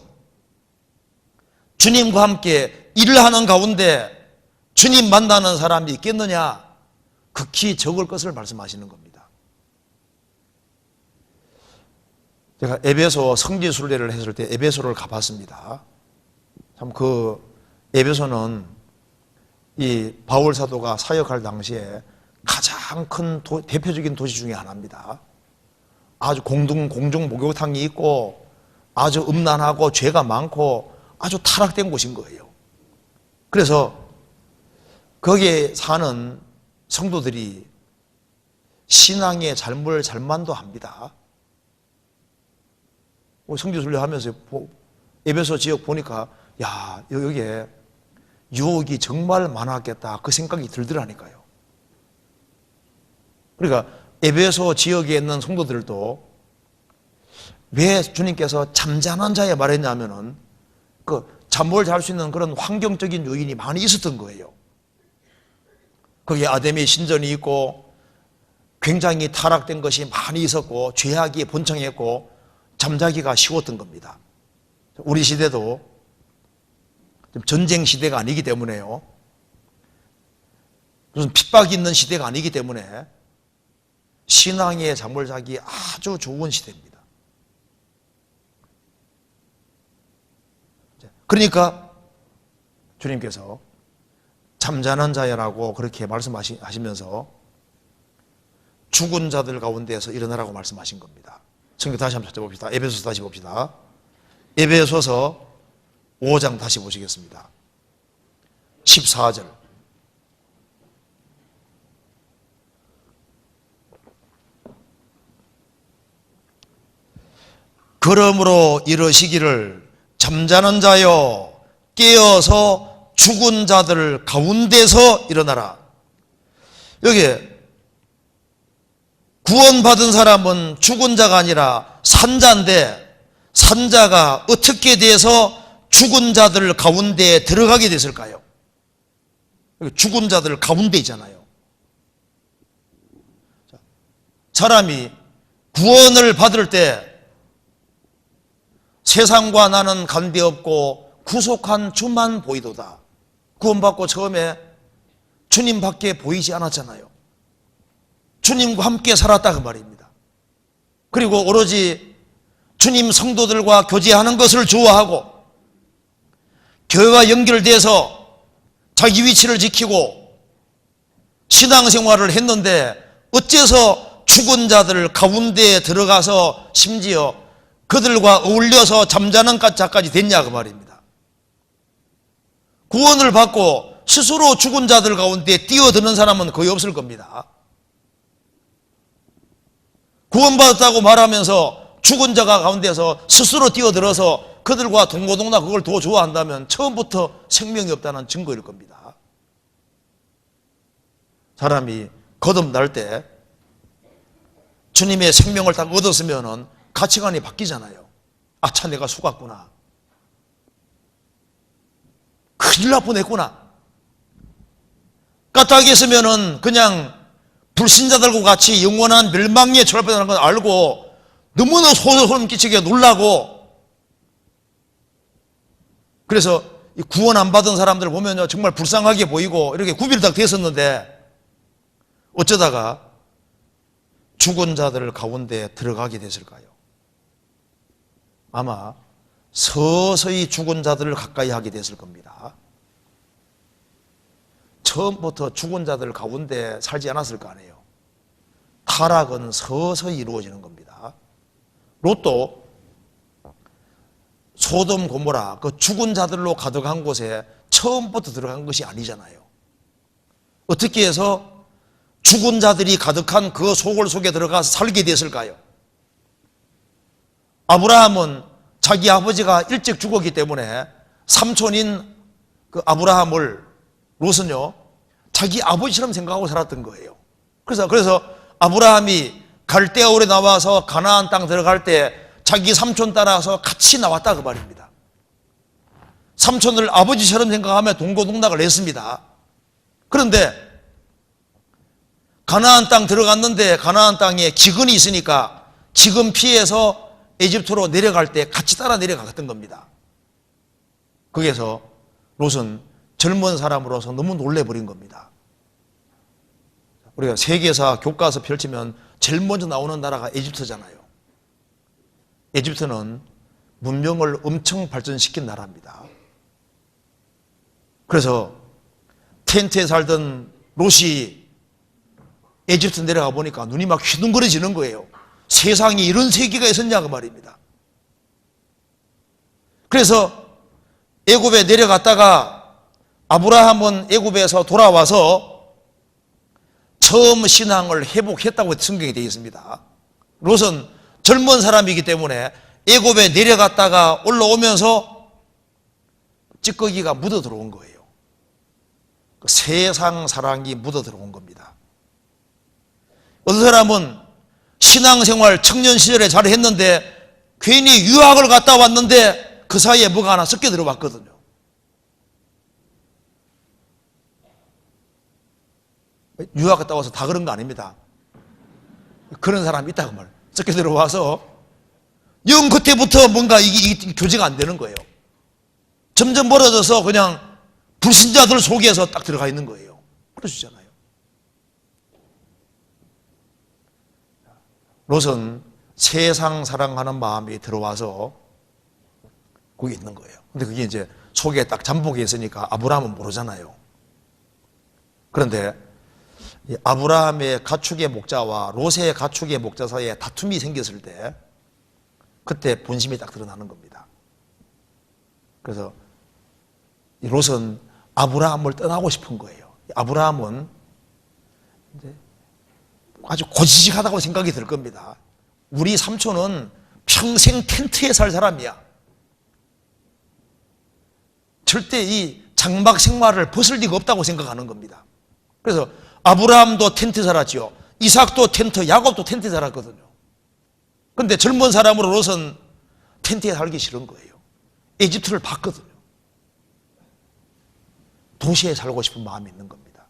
주님과 함께 일을 하는 가운데 주님 만나는 사람이 있겠느냐? 극히 적을 것을 말씀하시는 겁니다. 제가 에베소 성지순례를 했을 때 에베소를 가봤습니다. 참 그 에베소는 이 바울 사도가 사역할 당시에 가장 큰 대표적인 도시 중에 하나입니다. 아주 공중 목욕탕이 있고 아주 음란하고 죄가 많고 아주 타락된 곳인 거예요. 그래서 거기에 사는 성도들이 신앙의 잘만도 합니다. 성지순례 하면서 에베소 지역 보니까 야, 여기에 유혹이 정말 많았겠다 그 생각이 들더라니까요. 그러니까 에베소 지역에 있는 성도들도 왜 주님께서 잠자는 자에 말했냐면은 그 잠을 잘 수 있는 그런 환경적인 요인이 많이 있었던 거예요. 거기에 아담의 신전이 있고 굉장히 타락된 것이 많이 있었고 죄악이 번창했고 잠자기가 쉬웠던 겁니다. 우리 시대도 전쟁 시대가 아니기 때문에요. 무슨 핍박이 있는 시대가 아니기 때문에 신앙에 잠을 자기 아주 좋은 시대입니다. 그러니까 주님께서 잠자는 자야라고 그렇게 말씀하시면서 죽은 자들 가운데에서 일어나라고 말씀하신 겁니다. 성경 다시 한번 찾아봅시다. 에베소서 다시 봅시다. 에베소서 5장 다시 보시겠습니다. 14절. 그러므로 이러시기를 잠자는 자여 깨어서 죽은 자들 가운데서 일어나라. 여기 구원받은 사람은 죽은 자가 아니라 산자인데 산자가 어떻게 돼서 죽은 자들 가운데에 들어가게 됐을까요? 죽은 자들 가운데 있잖아요. 사람이 구원을 받을 때 세상과 나는 관계없고 구속한 주만 보이도다. 구원받고 처음에 주님밖에 보이지 않았잖아요. 주님과 함께 살았다 그 말입니다. 그리고 오로지 주님 성도들과 교제하는 것을 좋아하고 교회와 연결돼서 자기 위치를 지키고 신앙생활을 했는데 어째서 죽은 자들 가운데에 들어가서 심지어 그들과 어울려서 잠자는 자까지 됐냐 그 말입니다. 구원을 받고 스스로 죽은 자들 가운데 뛰어드는 사람은 거의 없을 겁니다. 구원받았다고 말하면서 죽은 자가 가운데서 스스로 뛰어들어서 그들과 동고동락 그걸 더 좋아한다면 처음부터 생명이 없다는 증거일 겁니다. 사람이 거듭날 때 주님의 생명을 딱 얻었으면 가치관이 바뀌잖아요. 아차 내가 속았구나. 큰일 날 뻔했구나. 까닭이 있으면은 그냥 불신자들과 같이 영원한 멸망에 처할뻔하는 걸 알고 너무나 소름 끼치게 놀라고, 그래서 구원 안 받은 사람들 보면요 정말 불쌍하게 보이고 이렇게 구비를 딱 됐었는데 어쩌다가 죽은 자들 가운데 들어가게 됐을까요? 아마 서서히 죽은 자들을 가까이 하게 됐을 겁니다. 처음부터 죽은 자들 가운데 살지 않았을 거 아니에요. 타락은 서서히 이루어지는 겁니다. 롯도 소돔 고모라 그 죽은 자들로 가득한 곳에 처음부터 들어간 것이 아니잖아요. 어떻게 해서 죽은 자들이 가득한 그 소굴 속에 들어가서 살게 됐을까요? 아브라함은 자기 아버지가 일찍 죽었기 때문에 삼촌인 그 아브라함을 롯은요 자기 아버지처럼 생각하고 살았던 거예요. 그래서 아브라함이 갈대아울에 나와서 가나안 땅 들어갈 때 자기 삼촌 따라서 같이 나왔다 그 말입니다. 삼촌을 아버지처럼 생각하며 동고동락을 했습니다. 그런데 가나안 땅 들어갔는데 가나안 땅에 기근이 있으니까 기근 피해서 에집트로 내려갈 때 같이 따라 내려갔던 겁니다. 거기에서 롯은 젊은 사람으로서 너무 놀래버린 겁니다. 우리가 세계사 교과서 펼치면 제일 먼저 나오는 나라가 에집트잖아요. 에집트는 문명을 엄청 발전시킨 나라입니다. 그래서 텐트에 살던 롯이 에집트 내려가 보니까 눈이 막 휘둥그레지는 거예요. 세상에 이런 세계가 있었냐 그 말입니다. 그래서 애굽에 내려갔다가 아브라함은 애굽에서 돌아와서 처음 신앙을 회복했다고 성경에 되어 있습니다. 롯은 젊은 사람이기 때문에 애굽에 내려갔다가 올라오면서 찌꺼기가 묻어 들어온 거예요. 세상 사랑이 묻어 들어온 겁니다. 어떤 사람은 신앙생활 청년 시절에 잘했는데 괜히 유학을 갔다 왔는데 그 사이에 뭐가 하나 섞여 들어왔거든요. 유학 갔다 와서 다 그런 거 아닙니다. 그런 사람이 있다고 말. 섞여 들어와서 영 그때부터 뭔가 이게 교제가 안 되는 거예요. 점점 멀어져서 그냥 불신자들 속에서 딱 들어가 있는 거예요. 그러시잖아요. 롯은 세상 사랑하는 마음이 들어와서 거기 있는 거예요. 근데 그게 이제 속에 딱 잠복해 있으니까 아브라함은 모르잖아요. 그런데 이 아브라함의 가축의 목자와 롯의 가축의 목자 사이에 다툼이 생겼을 때 그때 본심이 딱 드러나는 겁니다. 그래서 이 롯은 아브라함을 떠나고 싶은 거예요. 아브라함은 이제 아주 고지식하다고 생각이 들 겁니다. 우리 삼촌은 평생 텐트에 살 사람이야. 절대 이 장막 생활을 벗을 리가 없다고 생각하는 겁니다. 그래서 아브라함도 텐트 살았지요. 이삭도 텐트, 야곱도 텐트에 살았거든요. 그런데 젊은 사람으로 롯은 텐트에 살기 싫은 거예요. 에집트를 봤거든요. 도시에 살고 싶은 마음이 있는 겁니다.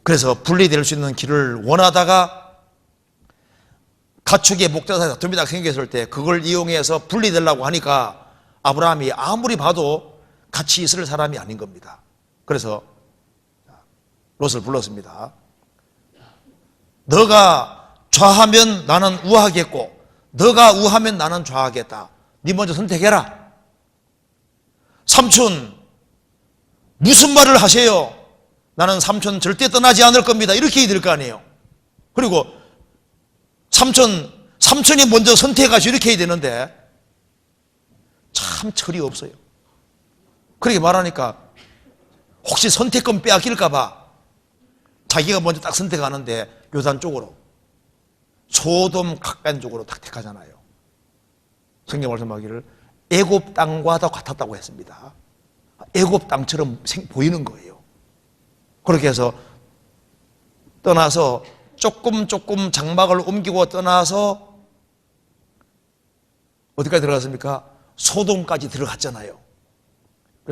그래서 분리될 수 있는 길을 원하다가 가축의 목자 사이에 다툼이 딱 생겼을 때 그걸 이용해서 분리되려고 하니까 아브라함이 아무리 봐도 같이 있을 사람이 아닌 겁니다. 그래서 롯을 불렀습니다. 너가 좌하면 나는 우하겠고 너가 우하면 나는 좌하겠다. 네 먼저 선택해라. 삼촌 무슨 말을 하세요? 나는 삼촌 절대 떠나지 않을 겁니다. 이렇게 얘기 될 거 아니에요. 그리고 삼촌이 먼저 선택하시오 이렇게 해야 되는데 참 철이 없어요. 그렇게 말하니까 혹시 선택권 빼앗길까 봐 자기가 먼저 딱 선택하는데 요단 쪽으로 소돔 가까운 쪽으로 딱 택하잖아요. 성경 말씀하기를 애굽 땅과도 같았다고 했습니다. 애굽 땅처럼 보이는 거예요. 그렇게 해서 떠나서 조금 장막을 옮기고 떠나서 어디까지 들어갔습니까? 소돔까지 들어갔잖아요.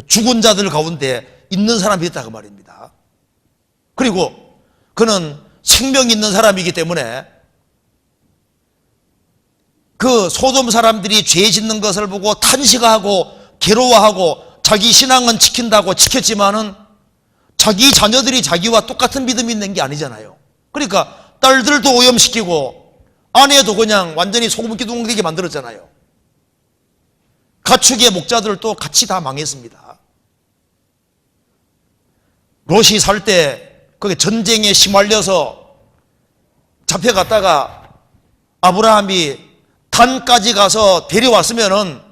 죽은 자들 가운데 있는 사람이 있다 그 말입니다. 그리고 그는 생명이 있는 사람이기 때문에 그 소돔 사람들이 죄 짓는 것을 보고 탄식하고 괴로워하고 자기 신앙은 지킨다고 지켰지만은 자기 자녀들이 자기와 똑같은 믿음이 있는 게 아니잖아요. 그러니까 딸들도 오염시키고 아내도 그냥 완전히 소금 기둥 되게 만들었잖아요. 가축의 목자들도 같이 다 망했습니다. 롯이 살 때 거기 전쟁에 시말려서 잡혀갔다가 아브라함이 단까지 가서 데려왔으면은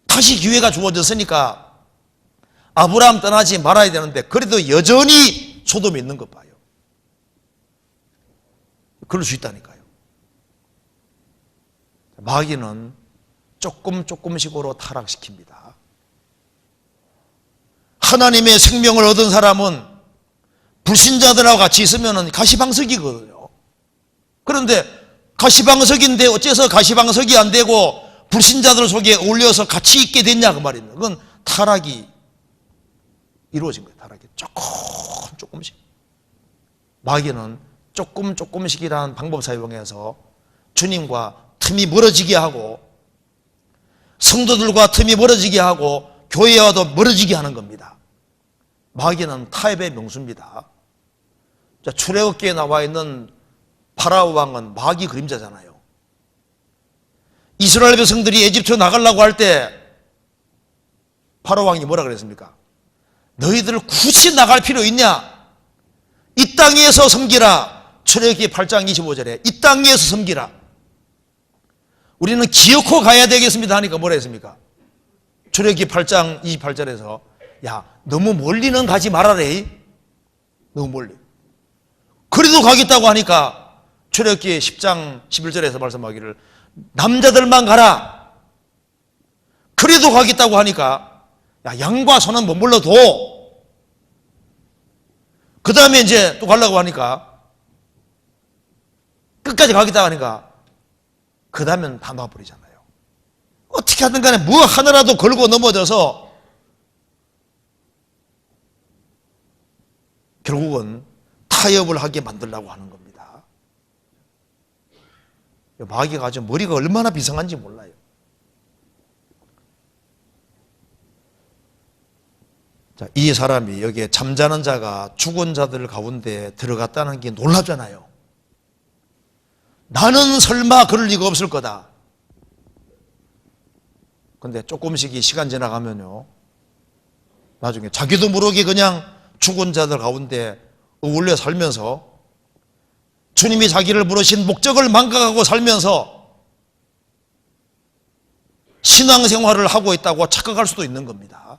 다시 기회가 주어졌으니까 아브라함 떠나지 말아야 되는데 그래도 여전히 소돔에 있는 것 봐요. 그럴 수 있다니까요. 마귀는 조금씩으로 타락시킵니다. 하나님의 생명을 얻은 사람은 불신자들하고 같이 있으면 가시방석이거든요. 그런데 가시방석인데 어째서 가시방석이 안 되고 불신자들 속에 어울려서 같이 있게 됐냐 그 말입니다. 그건 타락이 이루어진 거예요. 타락이 조금씩. 마귀는 조금씩이라는 방법 사용해서 주님과 틈이 멀어지게 하고 성도들과 틈이 멀어지게 하고 교회와도 멀어지게 하는 겁니다. 마귀는 타협의 명수입니다. 출애굽기에 나와 있는 파라오 왕은 마귀 그림자잖아요. 이스라엘 백성들이 에집트 나가려고 할 때 파라오 왕이 뭐라 그랬습니까? 너희들 굳이 나갈 필요 있냐? 이 땅에서 섬기라. 출애굽기 8장 25절에 이 땅에서 섬기라. 우리는 기어코 가야 되겠습니다 하니까 뭐라 했습니까? 출애굽기 8장 28절에서 야 너무 멀리는 가지 말아래. 너무 멀리. 그래도 가겠다고 하니까 출애굽기 10장 11절에서 말씀하기를 남자들만 가라. 그래도 가겠다고 하니까 야 양과 소는 머물러도 그 다음에 이제 또 가려고 하니까 끝까지 가겠다고 하니까 그 다음엔 다 놔버리잖아요. 어떻게 하든 간에 뭐 하나라도 걸고 넘어져서 결국은 타협을 하게 만들려고 하는 겁니다. 마귀가 아주 머리가 얼마나 비상한지 몰라요. 자, 이 사람이 여기에 잠자는 자가 죽은 자들 가운데 들어갔다는 게 놀랍잖아요. 나는 설마 그럴 리가 없을 거다. 근데 조금씩 시간 지나가면요 나중에 자기도 모르게 그냥 죽은 자들 가운데 어울려 살면서 주님이 자기를 부르신 목적을 망각하고 살면서 신앙생활을 하고 있다고 착각할 수도 있는 겁니다.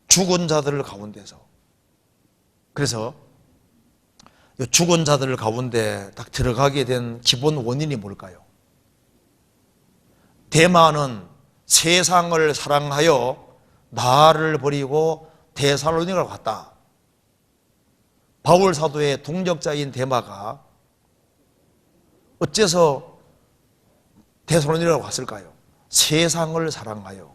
죽은 자들 가운데서. 그래서 죽은 자들 가운데 딱 들어가게 된 기본 원인이 뭘까요? 데마는 세상을 사랑하여 나를 버리고 데살로니가로 갔다. 바울 사도의 동역자인 데마가 어째서 데살로니가로 갔을까요? 세상을 사랑하여.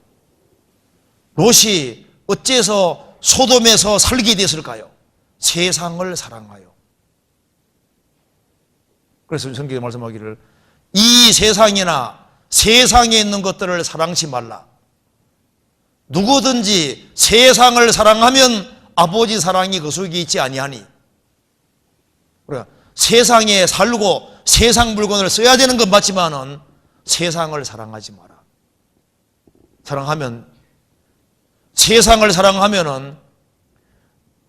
롯이 어째서 소돔에서 살게 됐을까요? 세상을 사랑하여. 그래서 성경에 말씀하기를 이 세상이나 세상에 있는 것들을 사랑치 말라. 누구든지 세상을 사랑하면 아버지 사랑이 그 속에 있지 아니하니. 그러니까 세상에 살고 세상 물건을 써야 되는 건 맞지만은 세상을 사랑하지 마라. 세상을 사랑하면은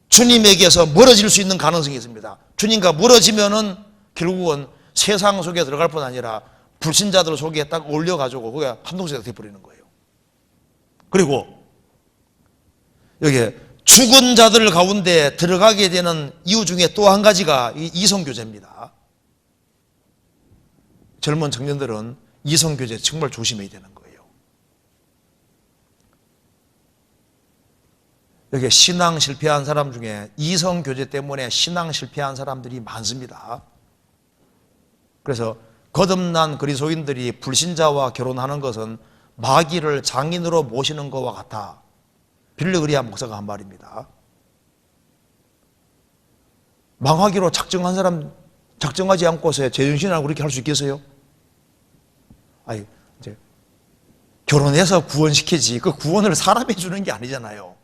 주님에게서 멀어질 수 있는 가능성이 있습니다. 주님과 멀어지면은 결국은 세상 속에 들어갈 뿐 아니라 불신자들 속에 딱 올려가지고 그게 한동세가 되어버리는 거예요. 그리고 여기에 죽은 자들 가운데 들어가게 되는 이유 중에 또 한 가지가 이성교제입니다. 젊은 청년들은 이성교제 정말 조심해야 되는 거예요. 여기 신앙 실패한 사람 중에 이성교제 때문에 신앙 실패한 사람들이 많습니다. 그래서 거듭난 그리스도인들이 불신자와 결혼하는 것은 마귀를 장인으로 모시는 것과 같아. 빌리 그리암 목사가 한 말입니다. 망하기로 작정한 사람 작정하지 않고서 제정신하고 그렇게 할 수 있겠어요? 아니, 이제 결혼해서 구원시키지 그 구원을 사람이 주는 게 아니잖아요.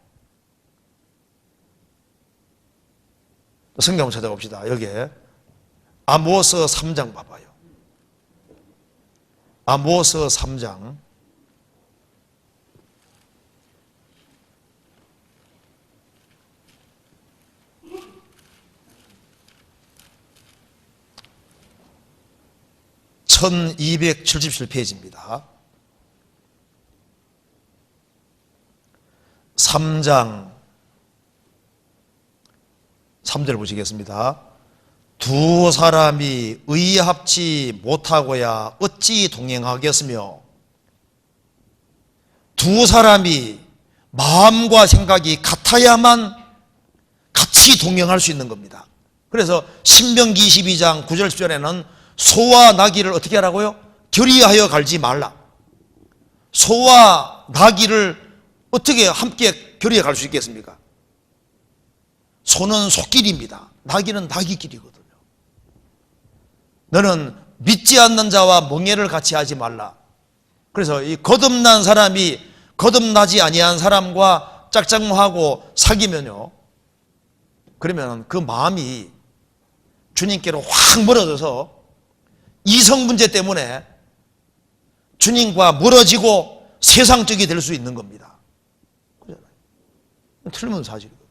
성경 한번 찾아봅시다. 여기에 아모스 3장 봐봐요. 아모스 3장 1277페이지입니다. 3장 3절 보시겠습니다. 두 사람이 의합치 못하고야 어찌 동행하겠으며 두 사람이 마음과 생각이 같아야만 같이 동행할 수 있는 겁니다. 그래서 신명기 22장 9절 10절에는 소와 나귀를 어떻게 하라고요? 결의하여 갈지 말라. 소와 나귀를 어떻게 함께 결의해 갈 수 있겠습니까? 소는 소끼리입니다. 나귀는 나귀끼리거든요. 너는 믿지 않는 자와 멍에를 같이 하지 말라. 그래서 이 거듭난 사람이 거듭나지 아니한 사람과 짝짝하고 사귀면요, 그러면 그 마음이 주님께로 확 멀어져서 이성 문제 때문에 주님과 멀어지고 세상적이 될 수 있는 겁니다. 그렇잖아요. 틀리면 사실이거든요.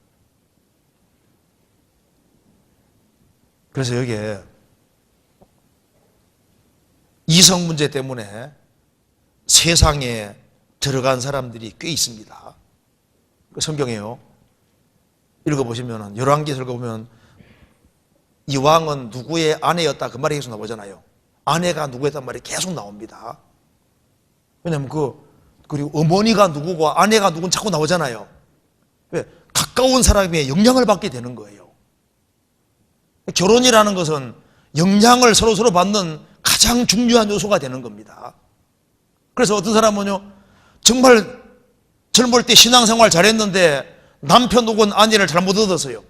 그래서 여기에 이성 문제 때문에 세상에 들어간 사람들이 꽤 있습니다. 성경에요, 읽어보시면 열왕기에서 읽어보면 이왕은 누구의 아내였다 그 말이 계속 나오잖아요. 아내가 누구였단 말이 계속 나옵니다. 왜냐하면 그리고 어머니가 누구고 아내가 누군 자꾸 나오잖아요. 왜? 가까운 사람의 영향을 받게 되는 거예요. 결혼이라는 것은 영향을 서로 받는 가장 중요한 요소가 되는 겁니다. 그래서 어떤 사람은요, 정말 젊을 때 신앙생활 잘했는데 남편 혹은 아내를 잘못 얻었어요.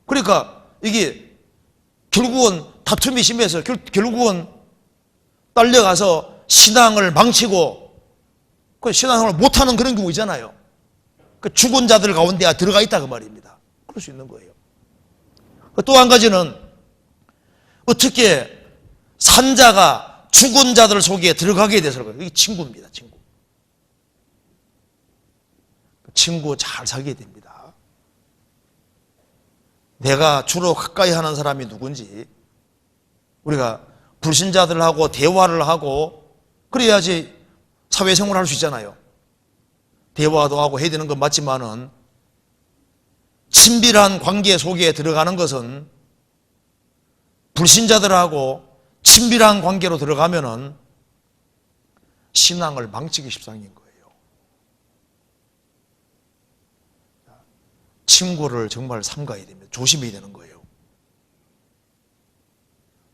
그러니까 이게 결국은 다툼이 심해서 결국은 딸려가서 신앙을 망치고 그 신앙생활을 못하는 그런 경우 있잖아요. 그 죽은 자들 가운데 들어가 있다 그 말입니다. 그럴 수 있는 거예요. 또 한 가지는 어떻게 산자가 죽은 자들 속에 들어가게 돼서 그래요. 이게 친구입니다. 친구 잘 사귀어야 됩니다. 내가 주로 가까이 하는 사람이 누군지 우리가 불신자들하고 대화를 하고 그래야지 사회생활을 할 수 있잖아요. 대화도 하고 해야 되는 건 맞지만은 친밀한 관계 속에 들어가는 것은 불신자들하고 친밀한 관계로 들어가면은 신앙을 망치기 십상인 거예요. 친구를 정말 삼가야 됩니다. 조심해야 되는 거예요.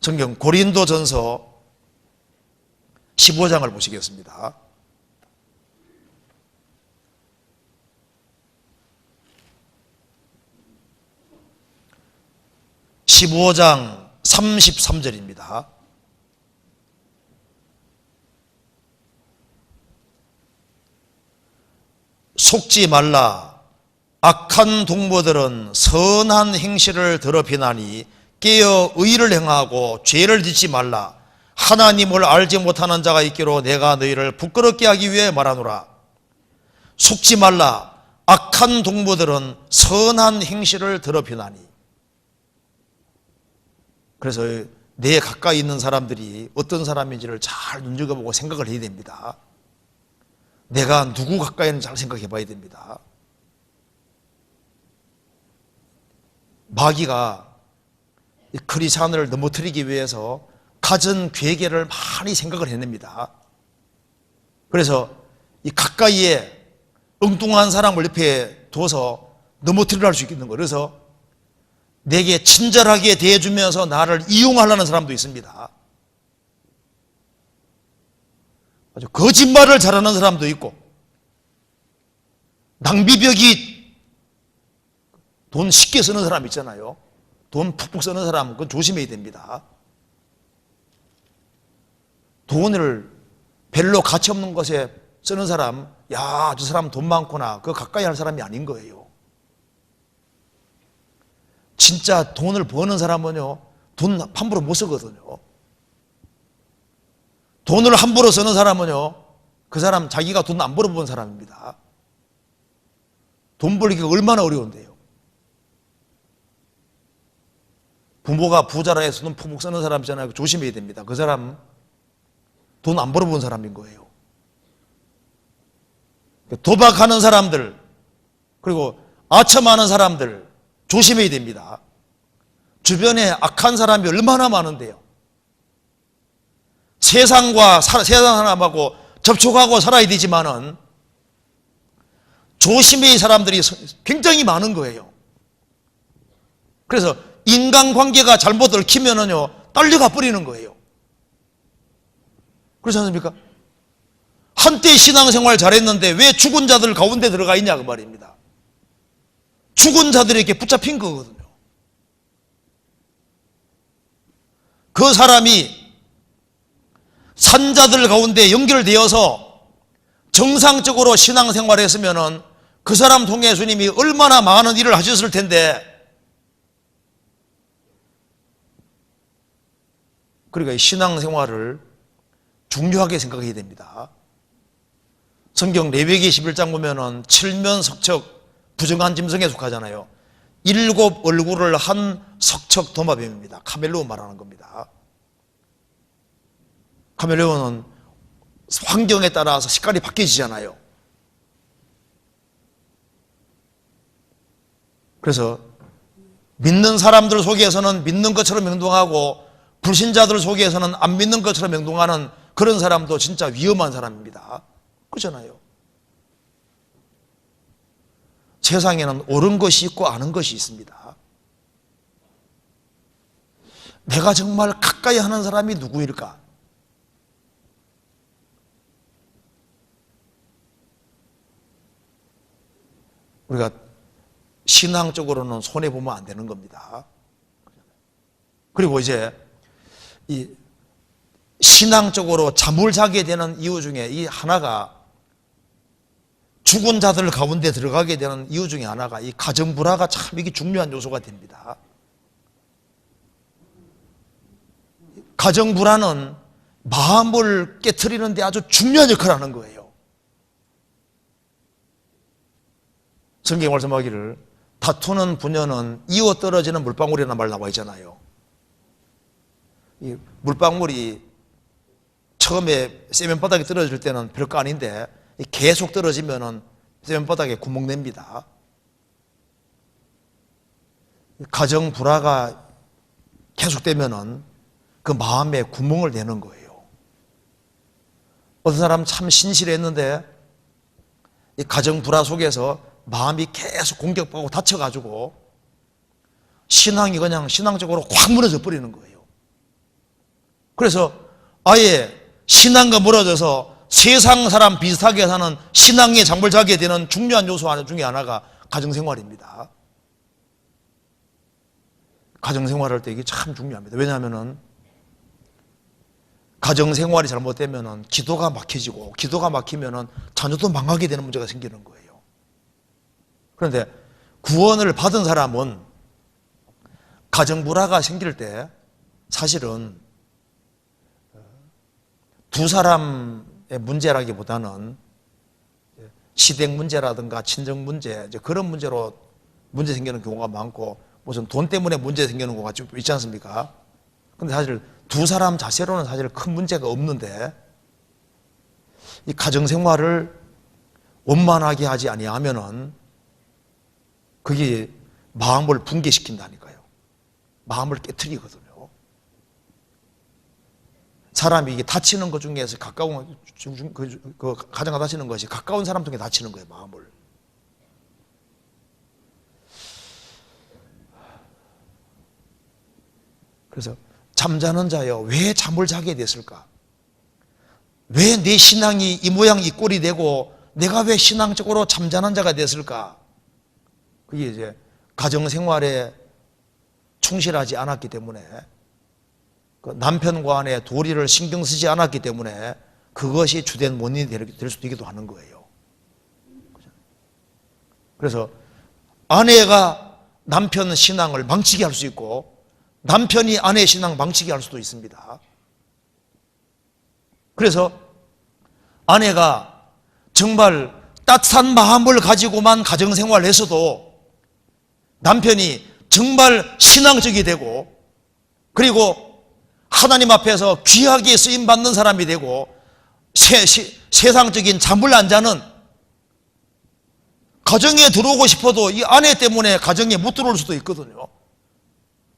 성경 고린도전서 15장을 보시겠습니다. 15장 33절입니다. 속지 말라. 악한 동무들은 선한 행실을 더럽히나니 깨어 의를 행하고 죄를 짓지 말라. 하나님을 알지 못하는 자가 있기로 내가 너희를 부끄럽게 하기 위해 말하노라. 속지 말라. 악한 동무들은 선한 행실을 더럽히나니. 그래서 내 가까이 있는 사람들이 어떤 사람인지를 잘 눈여겨보고 생각을 해야 됩니다. 내가 누구 가까이 있는지 잘 생각해 봐야 됩니다. 마귀가 이 크리스찬을 넘어뜨리기 위해서 가진 괴계를 많이 생각을 해냅니다. 그래서 이 가까이에 엉뚱한 사람을 옆에 둬서 넘어뜨리려 할 수 있는 거예요. 그래서 내게 친절하게 대해주면서 나를 이용하려는 사람도 있습니다. 아주 거짓말을 잘하는 사람도 있고, 낭비벽이 돈 쉽게 쓰는 사람 있잖아요. 돈 푹푹 쓰는 사람, 그건 조심해야 됩니다. 돈을 별로 가치 없는 것에 쓰는 사람, 야, 저 사람 돈 많구나. 그거 가까이 할 사람이 아닌 거예요. 진짜 돈을 버는 사람은요, 돈 함부로 못 쓰거든요. 돈을 함부로 쓰는 사람은요, 그 사람 자기가 돈 안 벌어본 사람입니다. 돈 벌기가 얼마나 어려운데요. 부모가 부자라 해서 돈 푹푹 쓰는 사람 있잖아요. 조심해야 됩니다. 그 사람 돈 안 벌어본 사람인 거예요. 도박하는 사람들, 그리고 아첨하는 사람들 조심해야 됩니다. 주변에 악한 사람이 얼마나 많은데요. 세상 사람하고 접촉하고 살아야 되지만은 조심해야 할 사람들이 굉장히 많은 거예요. 그래서 인간관계가 잘못 얽히면은요, 딸려가 버리는 거예요. 그렇지 않습니까? 한때 신앙생활 잘했는데 왜 죽은 자들 가운데 들어가 있냐 그 말입니다. 죽은 자들에게 붙잡힌 거거든요. 그 사람이 산자들 가운데 연결되어서 정상적으로 신앙생활을 했으면은 그 사람 통해 주님이 얼마나 많은 일을 하셨을 텐데, 그러니까 이 신앙생활을 중요하게 생각해야 됩니다. 성경 레위기 11장 보면은 칠면 석척 부정한 짐승에 속하잖아요. 7 얼굴을 한 석척 도마뱀입니다. 카멜레온 말하는 겁니다. 카멜레온은 환경에 따라서 색깔이 바뀌어지잖아요. 그래서 믿는 사람들 속에서는 믿는 것처럼 행동하고 불신자들 속에서는 안 믿는 것처럼 행동하는 그런 사람도 진짜 위험한 사람입니다. 그렇잖아요. 세상에는 옳은 것이 있고 아는 것이 있습니다. 내가 정말 가까이 하는 사람이 누구일까? 우리가 신앙적으로는 손해보면 안 되는 겁니다. 그리고 이제 이 신앙적으로 잠을 자게 되는 이유 중에 이 하나가, 죽은 자들 가운데 들어가게 되는 이유 중에 하나가 이 가정불화가 참 이게 중요한 요소가 됩니다. 가정불화는 마음을 깨트리는 데 아주 중요한 역할을 하는 거예요. 성경 말씀하기를 다투는 부녀는 이어 떨어지는 물방울이라는 말 나와 있잖아요. 이 물방울이 처음에 세면바닥에 떨어질 때는 별거 아닌데 계속 떨어지면은 세면바닥에 구멍 냅니다. 가정 불화가 계속되면은 그 마음에 구멍을 내는 거예요. 어떤 사람 참 신실했는데 이 가정 불화 속에서 마음이 계속 공격받고 다쳐가지고 신앙이 그냥 신앙적으로 확 무너져 버리는 거예요. 그래서 아예 신앙과 멀어져서 세상 사람 비슷하게 사는 신앙의 잠을 자게 되는 중요한 요소 중에 하나가 가정생활입니다. 가정생활할 때 이게 참 중요합니다. 왜냐하면은 가정생활이 잘못되면은 기도가 막혀지고, 기도가 막히면은 자녀도 망하게 되는 문제가 생기는 거예요. 그런데 구원을 받은 사람은 가정불화가 생길 때 사실은 두 사람의 문제라기보다는 시댁 문제라든가 친정 문제, 그런 문제로 문제 생기는 경우가 많고, 무슨 돈 때문에 문제 생기는 경우가 좀 있지 않습니까? 근데 사실 두 사람 자체로는 사실 큰 문제가 없는데, 이 가정생활을 원만하게 하지 아니하면은 그게 마음을 붕괴시킨다니까요. 마음을 깨트리거든요. 사람이 이게 다치는 것 중에서 가까운, 가정과 다치는 것이 가까운 사람 통해 다치는 거예요, 마음을. 그래서 잠자는 자여, 왜 잠을 자게 됐을까? 왜 내 신앙이 이 모양 이 꼴이 되고 내가 왜 신앙적으로 참전한 자가 됐을까? 그게 이제 가정생활에 충실하지 않았기 때문에, 그 남편과 의 도리를 신경 쓰지 않았기 때문에 그것이 주된 원인이 될 수도 있기도 하는 거예요. 그래서 아내가 남편 신앙을 망치게 할 수 있고 남편이 아내 신앙 망치게 할 수도 있습니다. 그래서 아내가 정말 따뜻한 마음을 가지고만 가정생활을 했어도 남편이 정말 신앙적이 되고 그리고 하나님 앞에서 귀하게 쓰임받는 사람이 되고 세상적인 잠을 안 자는, 가정에 들어오고 싶어도 이 아내 때문에 가정에 못 들어올 수도 있거든요.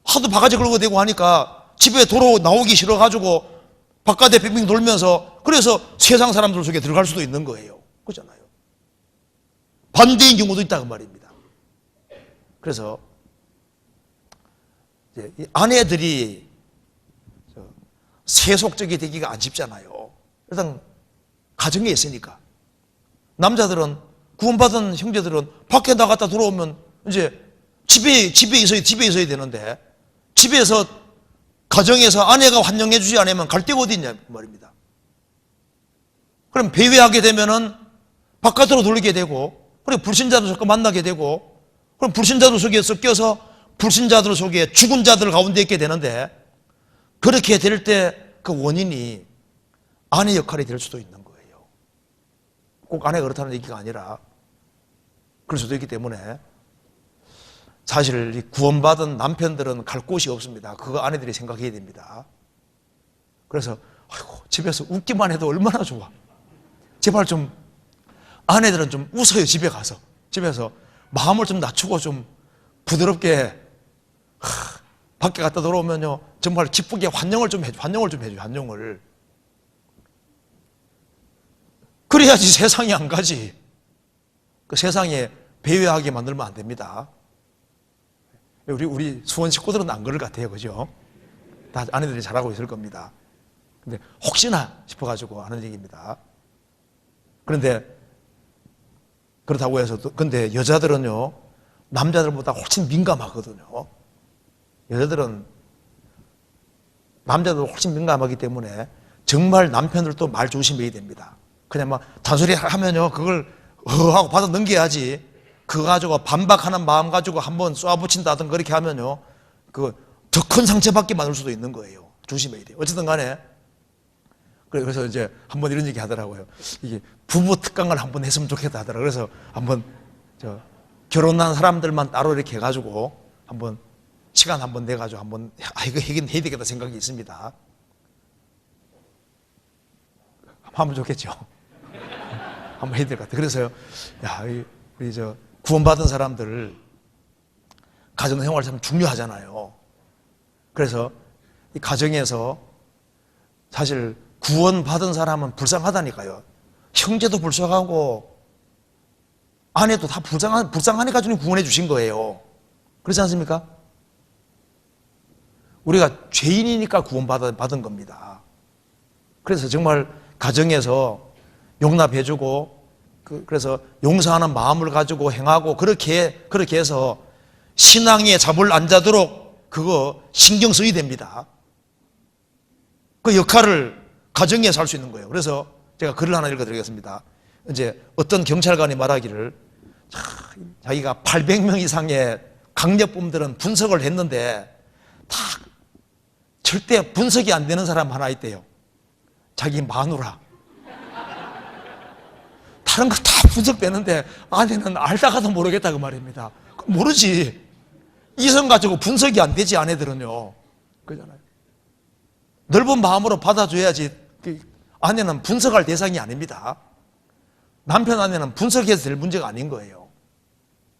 하도 바가지 걸고 대고 하니까 집에 나오기 싫어가지고 바깥에 빙빙 돌면서, 그래서 세상 사람들 속에 들어갈 수도 있는 거예요. 그렇잖아요. 반대인 경우도 있다고 말입니다. 그래서 이제 이 아내들이 세속적이 되기가 안 쉽잖아요. 일단 가정에 있으니까. 남자들은, 구원받은 형제들은 밖에 나갔다 들어오면 이제 집에 있어야 되는데, 집에서 가정에서 아내가 환영해 주지 않으면 갈 데가 어디 있냐 말입니다. 그럼 배회하게 되면은 바깥으로 돌리게 되고, 그리고 불신자들 자꾸 만나게 되고, 그럼 불신자들 속에 섞여서 불신자들 속에 죽은 자들 가운데 있게 되는데, 그렇게 될 때 그 원인이 아내 역할이 될 수도 있는 거예요. 꼭 아내가 그렇다는 얘기가 아니라 그럴 수도 있기 때문에, 사실 이 구원받은 남편들은 갈 곳이 없습니다. 그거 아내들이 생각해야 됩니다. 그래서 아이고, 집에서 웃기만 해도 얼마나 좋아. 제발 좀, 아내들은 좀 웃어요. 집에서 마음을 좀 낮추고 좀 부드럽게, 밖에 갔다 돌아오면요 정말 기쁘게 환영을 좀 해줘. 그래야지 세상이 안 가지. 그 세상에 배회하게 만들면 안 됩니다. 우리 수원 식구들은 안 그럴 것 같아요. 그죠? 다 아내들이 잘하고 있을 겁니다. 근데 혹시나 싶어가지고 하는 얘기입니다. 그런데 그렇다고 해서, 근데 여자들은요 남자들보다 훨씬 민감하거든요. 여자들은 남자들 훨씬 민감하기 때문에 정말 남편들도 말 조심해야 됩니다. 그냥 막 단소리 하면요 그걸 하고 받아 넘겨야지, 그거 가지고 반박하는 마음 가지고 한번 쏘아붙인다든가 그렇게 하면요 그 더 큰 상처받게 만들 수도 있는 거예요. 조심해야 돼요. 어쨌든 간에 그래서 이제 한번 이런 얘기 하더라고요. 이게 부부 특강을 한번 했으면 좋겠다 하더라고요. 그래서 한번 결혼한 사람들만 따로 이렇게 해가지고 한번 시간 한번 내가지고 한번 이거 해야 되겠다 생각이 있습니다. 하면 좋겠죠. 한번 해야 될 것 같아요. 그래서요, 우리 구원받은 사람들 가정생활 참 중요하잖아요. 그래서 이 가정에서 사실 구원받은 사람은 불쌍하다니까요. 형제도 불쌍하고 아내도 다 불쌍하니까 주님 구원해 주신 거예요. 그렇지 않습니까? 우리가 죄인이니까 구원받은 겁니다. 그래서 정말 가정에서 용납해주고, 그래서 용서하는 마음을 가지고 행하고, 그렇게 해서 신앙에 잡을 안 자도록 그거 신경 써야 됩니다. 그 역할을 가정에서 할 수 있는 거예요. 그래서 제가 글을 하나 읽어드리겠습니다. 이제 어떤 경찰관이 말하기를, 자기가 800명 이상의 강력범들은 분석을 했는데 다 절대 분석이 안 되는 사람 하나 있대요. 자기 마누라. 다른 거 다 분석되는데 아내는 알다가도 모르겠다 그 말입니다. 모르지. 이성 가지고 분석이 안 되지, 아내들은요. 그러잖아요. 넓은 마음으로 받아줘야지. 아내는 분석할 대상이 아닙니다. 남편 아내는 분석해서 될 문제가 아닌 거예요.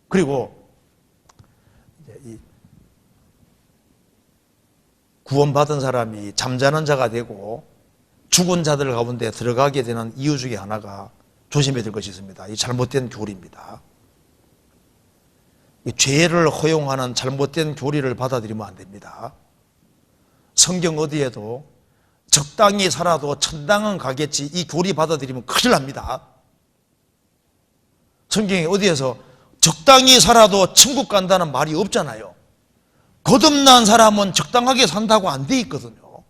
그리고 이제 구원받은 사람이 잠자는 자가 되고 죽은 자들 가운데 들어가게 되는 이유 중에 하나가 조심해야 될 것이 있습니다. 이 잘못된 교리입니다. 이 죄를 허용하는 잘못된 교리를 받아들이면 안 됩니다. 성경 어디에도 적당히 살아도 천당은 가겠지, 이 교리 받아들이면 큰일 납니다. 성경에 어디에서 적당히 살아도 천국 간다는 말이 없잖아요. 거듭난 사람은 적당하게 산다고 안 돼 있거든요.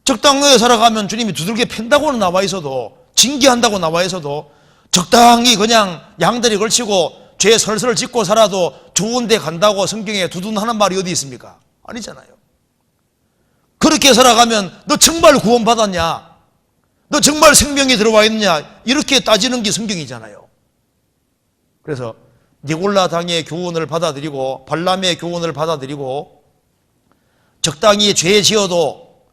적당하게 살아가면 주님이 두들겨 팬다고는 나와 있어도, 징계한다고 나와 있어도, 적당히 그냥 양다리 걸치고 죄 설설 짓고 살아도 좋은 데 간다고 성경에 두둔하는 말이 어디 있습니까? 아니잖아요. 그렇게 살아가면 너 정말 구원받았냐? 너 정말 생명이 들어와 있느냐? 이렇게 따지는 게 성경이잖아요. 그래서 니골라 당의 교훈을 받아들이고 발람의 교훈을 받아들이고 적당히 죄 지어도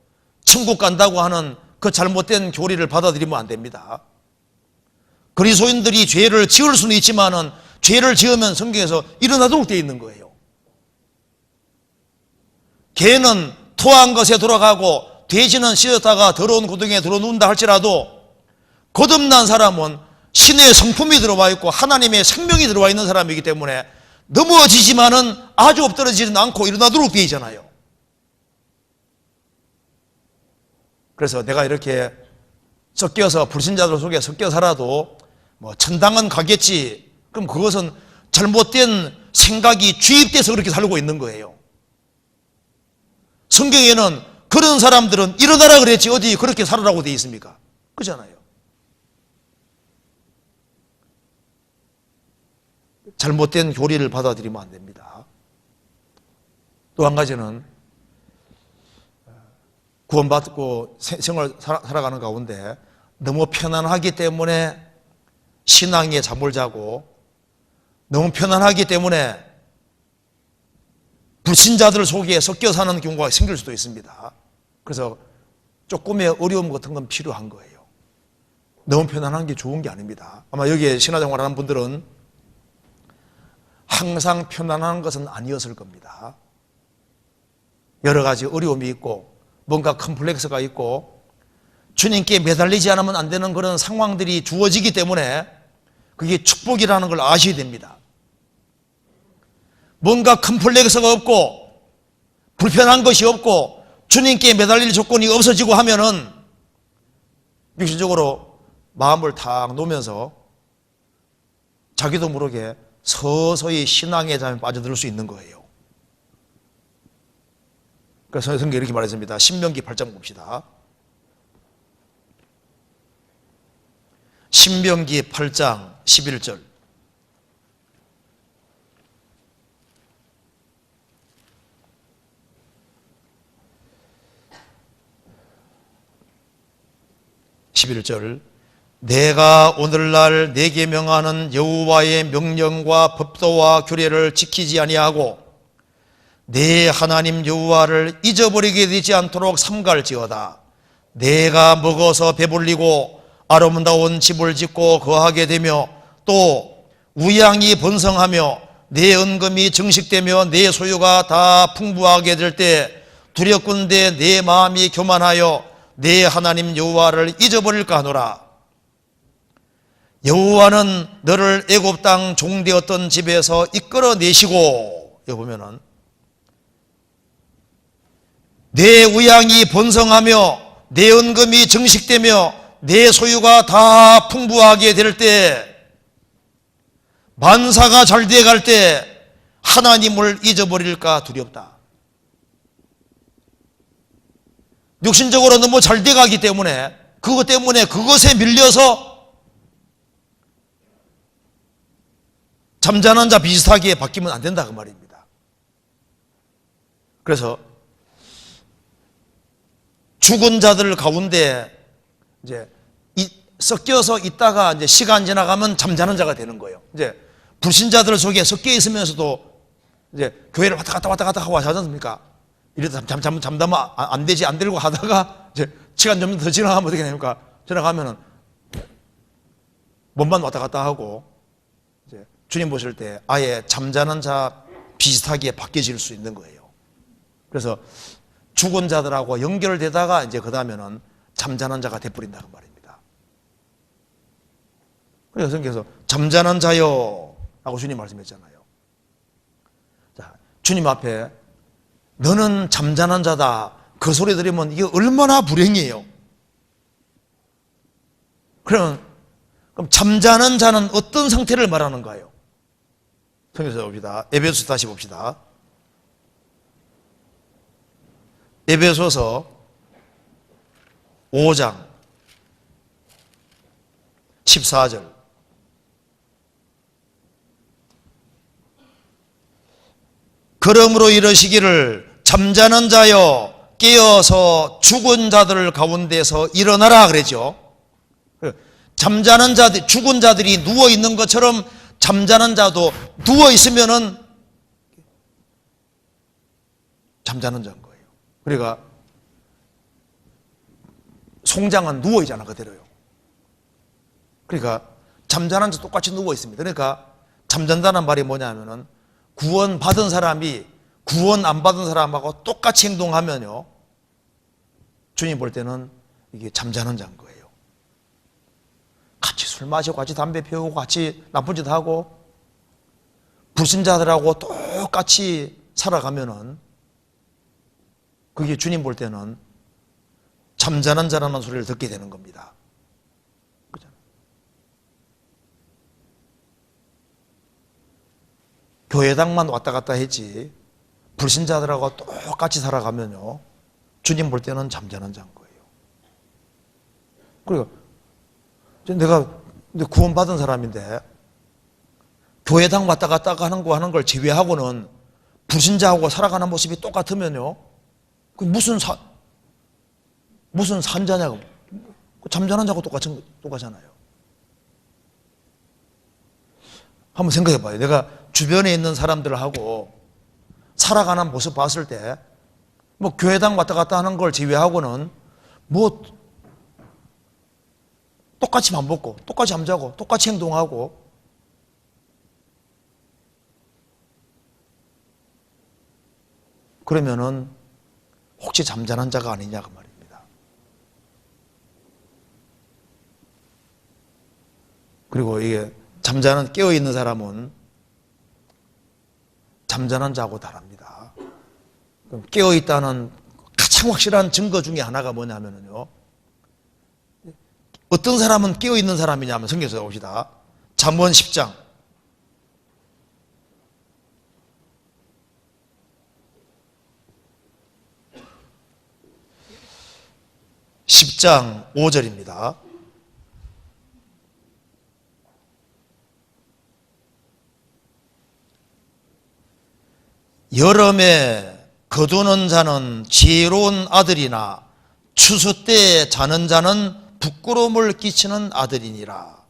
천국 간다고 하는 그 잘못된 교리를 받아들이면 안 됩니다. 그리스도인들이 죄를 지을 수는 있지만은 죄를 지으면 성경에서 일어나도록 되어 있는 거예요. 개는 토한 것에 돌아가고 돼지는 씻었다가 더러운 고등에 들어눕는다 할지라도 거듭난 사람은 신의 성품이 들어와 있고 하나님의 생명이 들어와 있는 사람이기 때문에 넘어지지만은 아주 엎드러지지는 않고 일어나도록 되어 있잖아요. 그래서 내가 이렇게 섞여서 불신자들 속에 섞여 살아도 뭐 천당은 가겠지, 그럼 그것은 잘못된 생각이 주입돼서 그렇게 살고 있는 거예요. 성경에는 그런 사람들은 일어나라 그랬지 어디 그렇게 살아라고 되어 있습니까? 그렇잖아요. 잘못된 교리를 받아들이면 안 됩니다. 또 한 가지는 구원받고 생을 살아가는 가운데 너무 편안하기 때문에 신앙에 잠을 자고 너무 편안하기 때문에 불신자들 속에 섞여 사는 경우가 생길 수도 있습니다. 그래서 조금의 어려움 같은 건 필요한 거예요. 너무 편안한 게 좋은 게 아닙니다. 아마 여기에 신화생활 하는 분들은 항상 편안한 것은 아니었을 겁니다. 여러 가지 어려움이 있고 뭔가 컴플렉스가 있고 주님께 매달리지 않으면 안 되는 그런 상황들이 주어지기 때문에 그게 축복이라는 걸 아셔야 됩니다. 뭔가 컴플렉스가 없고 불편한 것이 없고 주님께 매달릴 조건이 없어지고 하면은 육신적으로 마음을 탁 놓으면서 자기도 모르게 서서히 신앙의 잠에 빠져들 수 있는 거예요. 그래서 성경에 이렇게 말했습니다. 신명기 8장 봅시다. 신명기 8장 11절. 내가 오늘날 내게 명하는 여호와의 명령과 법도와 규례를 지키지 아니하고 내 하나님 여호와를 잊어버리게 되지 않도록 삼갈지어다. 내가 먹어서 배불리고 아름다운 집을 짓고 거하게 되며 또 우양이 번성하며 내 은금이 증식되며 내 소유가 다 풍부하게 될 때 두렵건대 내 마음이 교만하여 내 하나님 여호와를 잊어버릴까 하노라. 여호와는 너를 애굽 땅 종되었던 집에서 이끌어내시고, 여기 보면은 내 우양이 번성하며 내 은금이 증식되며 내 소유가 다 풍부하게 될 때, 만사가 잘 돼갈 때 하나님을 잊어버릴까 두렵다. 육신적으로 너무 잘 돼가기 때문에 그것 때문에 그것에 밀려서 잠자는 자 비슷하게 바뀌면 안 된다 그 말입니다. 그래서 죽은 자들 가운데 이제 섞여서 있다가 이제 시간 지나가면 잠자는 자가 되는 거예요. 이제 불신자들 속에 섞여 있으면서도 이제 교회를 왔다 갔다 하고 하지 않습니까? 이래도 잠다면 안 되지 안 되려고 하다가 이제 시간 좀 더 지나가면 어떻게 됩니까? 지나가면은 몸만 왔다 갔다 하고 이제 주님 보실 때 아예 잠자는 자 비슷하게 바뀌어질 수 있는 거예요. 그래서 죽은 자들하고 연결되다가 이제 그 다음에는 잠자는 자가 돼버린다 그 말입니다. 그래서 성경에서 잠자는 자요 라고 주님 말씀했잖아요. 자, 주님 앞에 너는 잠자는 자다, 그 소리 들으면 이게 얼마나 불행이에요. 그럼 잠자는 자는 어떤 상태를 말하는가요? 성경에서 봅시다. 에베소서 다시 봅시다. 에베소서 5장 14절. 그러므로 이러시기를 잠자는 자여 깨어서 죽은 자들 가운데서 일어나라 그랬죠. 잠자는 자들, 죽은 자들이 누워 있는 것처럼 잠자는 자도 누워 있으면은 잠자는 자인 거예요. 그러니까 송장은 누워 있잖아 그대로요. 그러니까 잠자는 자 똑같이 누워 있습니다. 그러니까 잠잔다는 말이 뭐냐면은 구원 받은 사람이 구원 안 받은 사람하고 똑같이 행동하면요, 주님 볼 때는 이게 잠자는 자인 거예요. 같이 술 마시고 같이 담배 피우고 같이 나쁜 짓 하고 불신자들하고 똑같이 살아가면은 그게 주님 볼 때는 잠자는 자라는 소리를 듣게 되는 겁니다. 그죠? 교회당만 왔다 갔다 했지 불신자들하고 똑같이 살아가면요, 주님 볼 때는 잠자는 자인 거예요. 그리고 내가 구원받은 사람인데 교회당 왔다 갔다 하는 걸 제외하고는 불신자하고 살아가는 모습이 똑같으면요, 그 무슨 산자냐고. 잠자는 자고 똑같잖아요. 한번 생각해 봐요. 내가 주변에 있는 사람들하고 살아가는 모습 봤을 때, 뭐 교회당 왔다 갔다 하는 걸 제외하고는 뭐 똑같이 밥 먹고 똑같이 잠자고 똑같이 행동하고, 그러면은 혹시 잠자는 자가 아니냐 그 말입니다. 그리고 이게 깨어 있는 사람은 잠자는 자하고 다릅니다. 깨어 있다는 가장 확실한 증거 중에 하나가 뭐냐면요, 어떤 사람은 깨어 있는 사람이냐면 성경에서 봅시다. 잠언 10장 5절입니다. 여름에 거두는 자는 지혜로운 아들이나 추수 때에 자는 자는 부끄러움을 끼치는 아들이니라.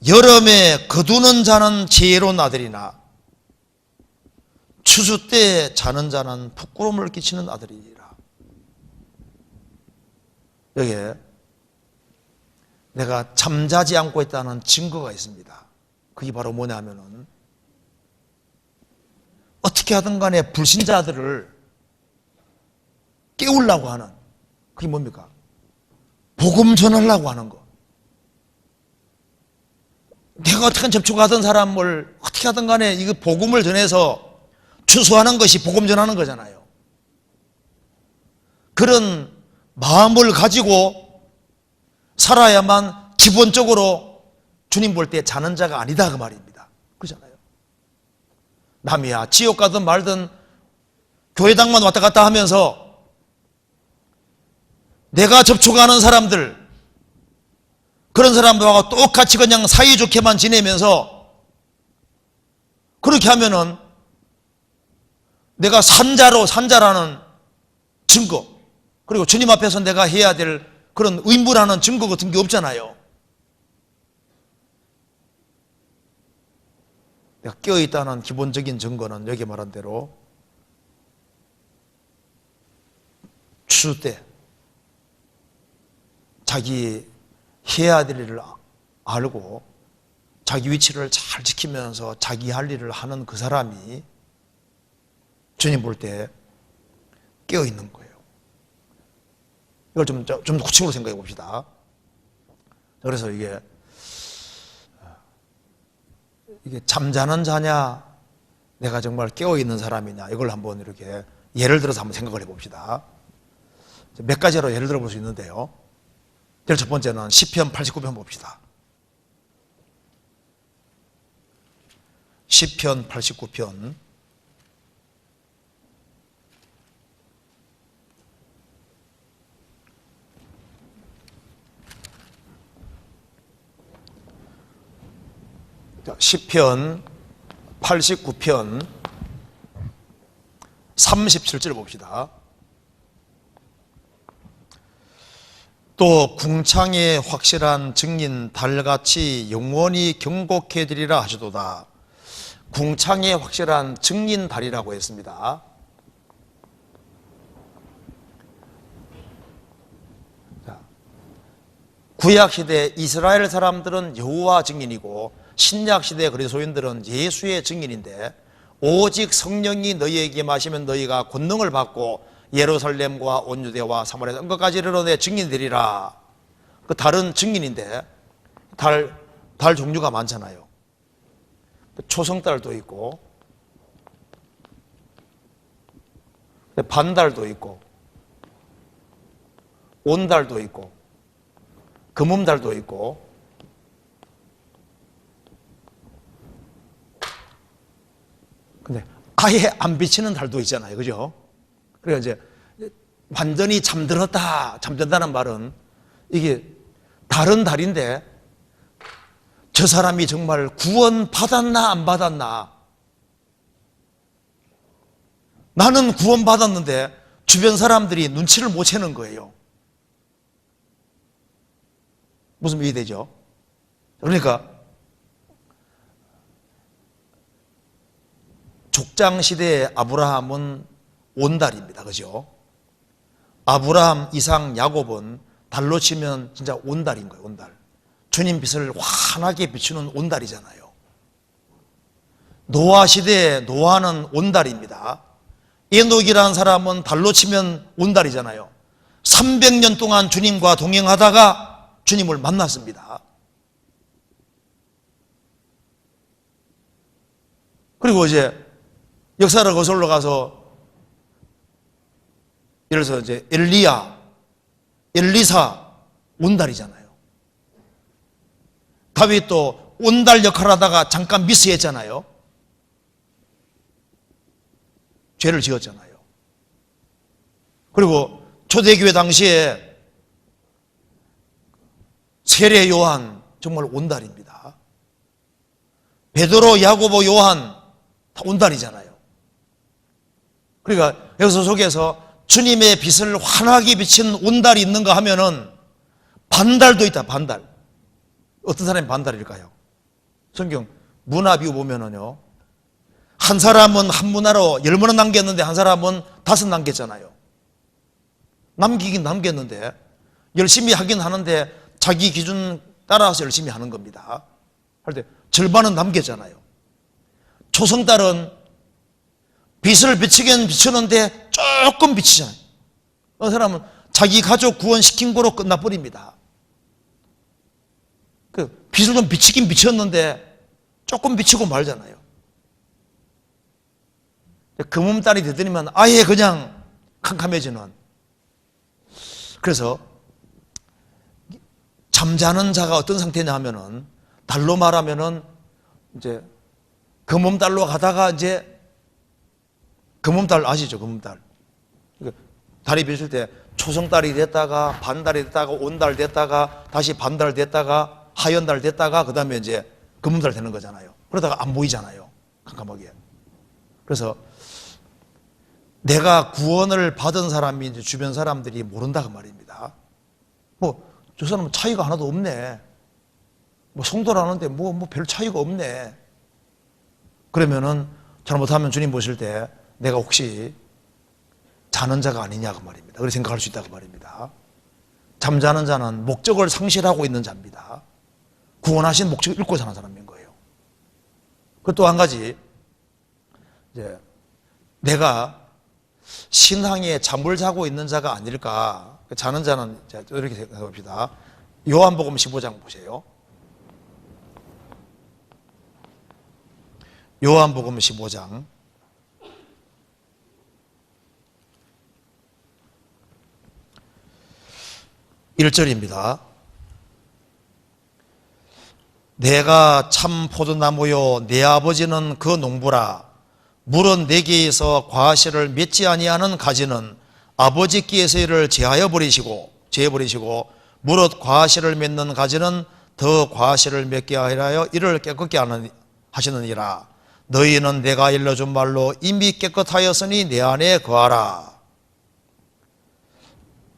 여름에 거두는 자는 지혜로운 아들이나 추수 때에 자는 자는 부끄러움을 끼치는 아들이니라. 여기에 내가 잠자지 않고 있다는 증거가 있습니다. 그게 바로 뭐냐면은 어떻게 하든 간에 불신자들을 깨우려고 하는, 그게 뭡니까? 복음 전하려고 하는 거. 내가 어떻게 접촉하던 사람을 어떻게 하든 간에 이거 복음을 전해서 추수하는 것이 복음 전하는 거잖아요. 그런 마음을 가지고 살아야만 기본적으로 주님 볼 때 자는 자가 아니다 그 말입니다. 그렇잖아요. 남이야 지옥 가든 말든 교회당만 왔다 갔다 하면서 내가 접촉하는 사람들, 그런 사람들하고 똑같이 그냥 사이좋게만 지내면서 그렇게 하면은 내가 산자라는 증거, 그리고 주님 앞에서 내가 해야 될 그런 의무라는 증거 같은 게 없잖아요. 내가 깨어있다는 기본적인 증거는 여기 말한 대로 추수 때 자기 해야 될 일을 알고 자기 위치를 잘 지키면서 자기 할 일을 하는 그 사람이 주님 볼 때 깨어있는 거예요. 이걸 좀 구체적으로 생각해 봅시다. 그래서 이게 잠자는 자냐, 내가 정말 깨어있는 사람이냐, 이걸 한번 이렇게 예를 들어서 한번 생각을 해봅시다. 몇 가지로 예를 들어볼 수 있는데요. 첫 번째는 시편 89편 봅시다. 시편 89편. 시편 89편 37절 봅시다. 또 궁창의 확실한 증인 달같이 영원히 경곡해 드리라 하시도다. 궁창의 확실한 증인 달이라고 했습니다. 구약시대 이스라엘 사람들은 여호와 증인이고 신약시대 그리스도인들은 예수의 증인인데, 오직 성령이 너희에게 임하시면 너희가 권능을 받고 예루살렘과 온 유대와 사마리아 온 것까지 이르러 내 증인이 되리라. 그 달은 증인인데 달 종류가 많잖아요. 초성달도 있고 반달도 있고 온달도 있고 금음달도 있고 근데 아예 안 비치는 달도 있잖아요. 그죠? 그러니까 이제 완전히 잠든다는 말은 이게 다른 달인데 저 사람이 정말 구원 받았나 안 받았나, 나는 구원 받았는데 주변 사람들이 눈치를 못 채는 거예요. 무슨 말이 되죠? 그러니까 족장시대의 아브라함은 온달입니다. 그죠? 아브라함, 이삭, 야곱은 달로 치면 진짜 온달인 거예요. 온달. 주님 빛을 환하게 비추는 온달이잖아요. 노아 시대의 노아는 온달입니다. 에녹이라는 사람은 달로 치면 온달이잖아요. 300년 동안 주님과 동행하다가 주님을 만났습니다. 그리고 이제 역사를 거슬러 가서 예를 들어서 이제 엘리야, 엘리사 온달이잖아요. 다윗도 온달 역할을 하다가 잠깐 미스했잖아요. 죄를 지었잖아요. 그리고 초대교회 당시에 세례 요한 정말 온달입니다. 베드로, 야고보, 요한 다 온달이잖아요. 그러니까 여기서 속에서 주님의 빛을 환하게 비친 온달이 있는가 하면은 반달도 있다. 반달. 어떤 사람이 반달일까요? 성경 문화비유 보면은요, 한 사람은 한 문화로 10문화 남겼는데 한 사람은 5 남겼잖아요. 남기긴 남겼는데 열심히 하긴 하는데 자기 기준 따라서 열심히 하는 겁니다. 할 때 절반은 남겼잖아요. 초성달은 빛을 비치긴 비추는데 조금 비치잖아요. 어떤 사람은 자기 가족 구원시킨 거로 끝나버립니다. 그 빛을 좀 비치긴 비쳤는데 조금 비치고 말잖아요. 금음달이 되더니만 아예 그냥 캄캄해지는. 그래서 잠자는 자가 어떤 상태냐 하면은, 달로 말하면은 이제 금음달로 가다가 이제 금음달 아시죠? 금음달. 달이 비칠 때 초성달이 됐다가 반달이 됐다가 온달 됐다가 다시 반달 됐다가 하연달 됐다가 그 다음에 이제 금음달 되는 거잖아요. 그러다가 안 보이잖아요. 캄캄하게. 그래서 내가 구원을 받은 사람이 이제 주변 사람들이 모른다 그 말입니다. 뭐 저 사람은 차이가 하나도 없네. 뭐 성도라는데 뭐 별 차이가 없네. 그러면은 잘못하면 주님 보실 때 내가 혹시 자는 자가 아니냐 그 말입니다. 그렇게 생각할 수 있다 그 말입니다. 잠자는 자는 목적을 상실하고 있는 자입니다. 구원하신 목적을 잃고 사는 사람인 거예요. 그리고 또 한 가지, 이제 내가 신앙에 잠을 자고 있는 자가 아닐까. 자는 자는 이렇게 생각해 봅시다. 요한복음 15장 보세요. 요한복음 15장 1절입니다. 내가 참 포도나무요 내 아버지는 그 농부라. 물은 내게에서 과실을 맺지 아니하는 가지는 아버지께서 이를 제하여 버리시고 무릇 과실을 맺는 가지는 더 과실을 맺게 하여 이를 깨끗게 하시느니라. 너희는 내가 일러준 말로 이미 깨끗하였으니 내 안에 거하라.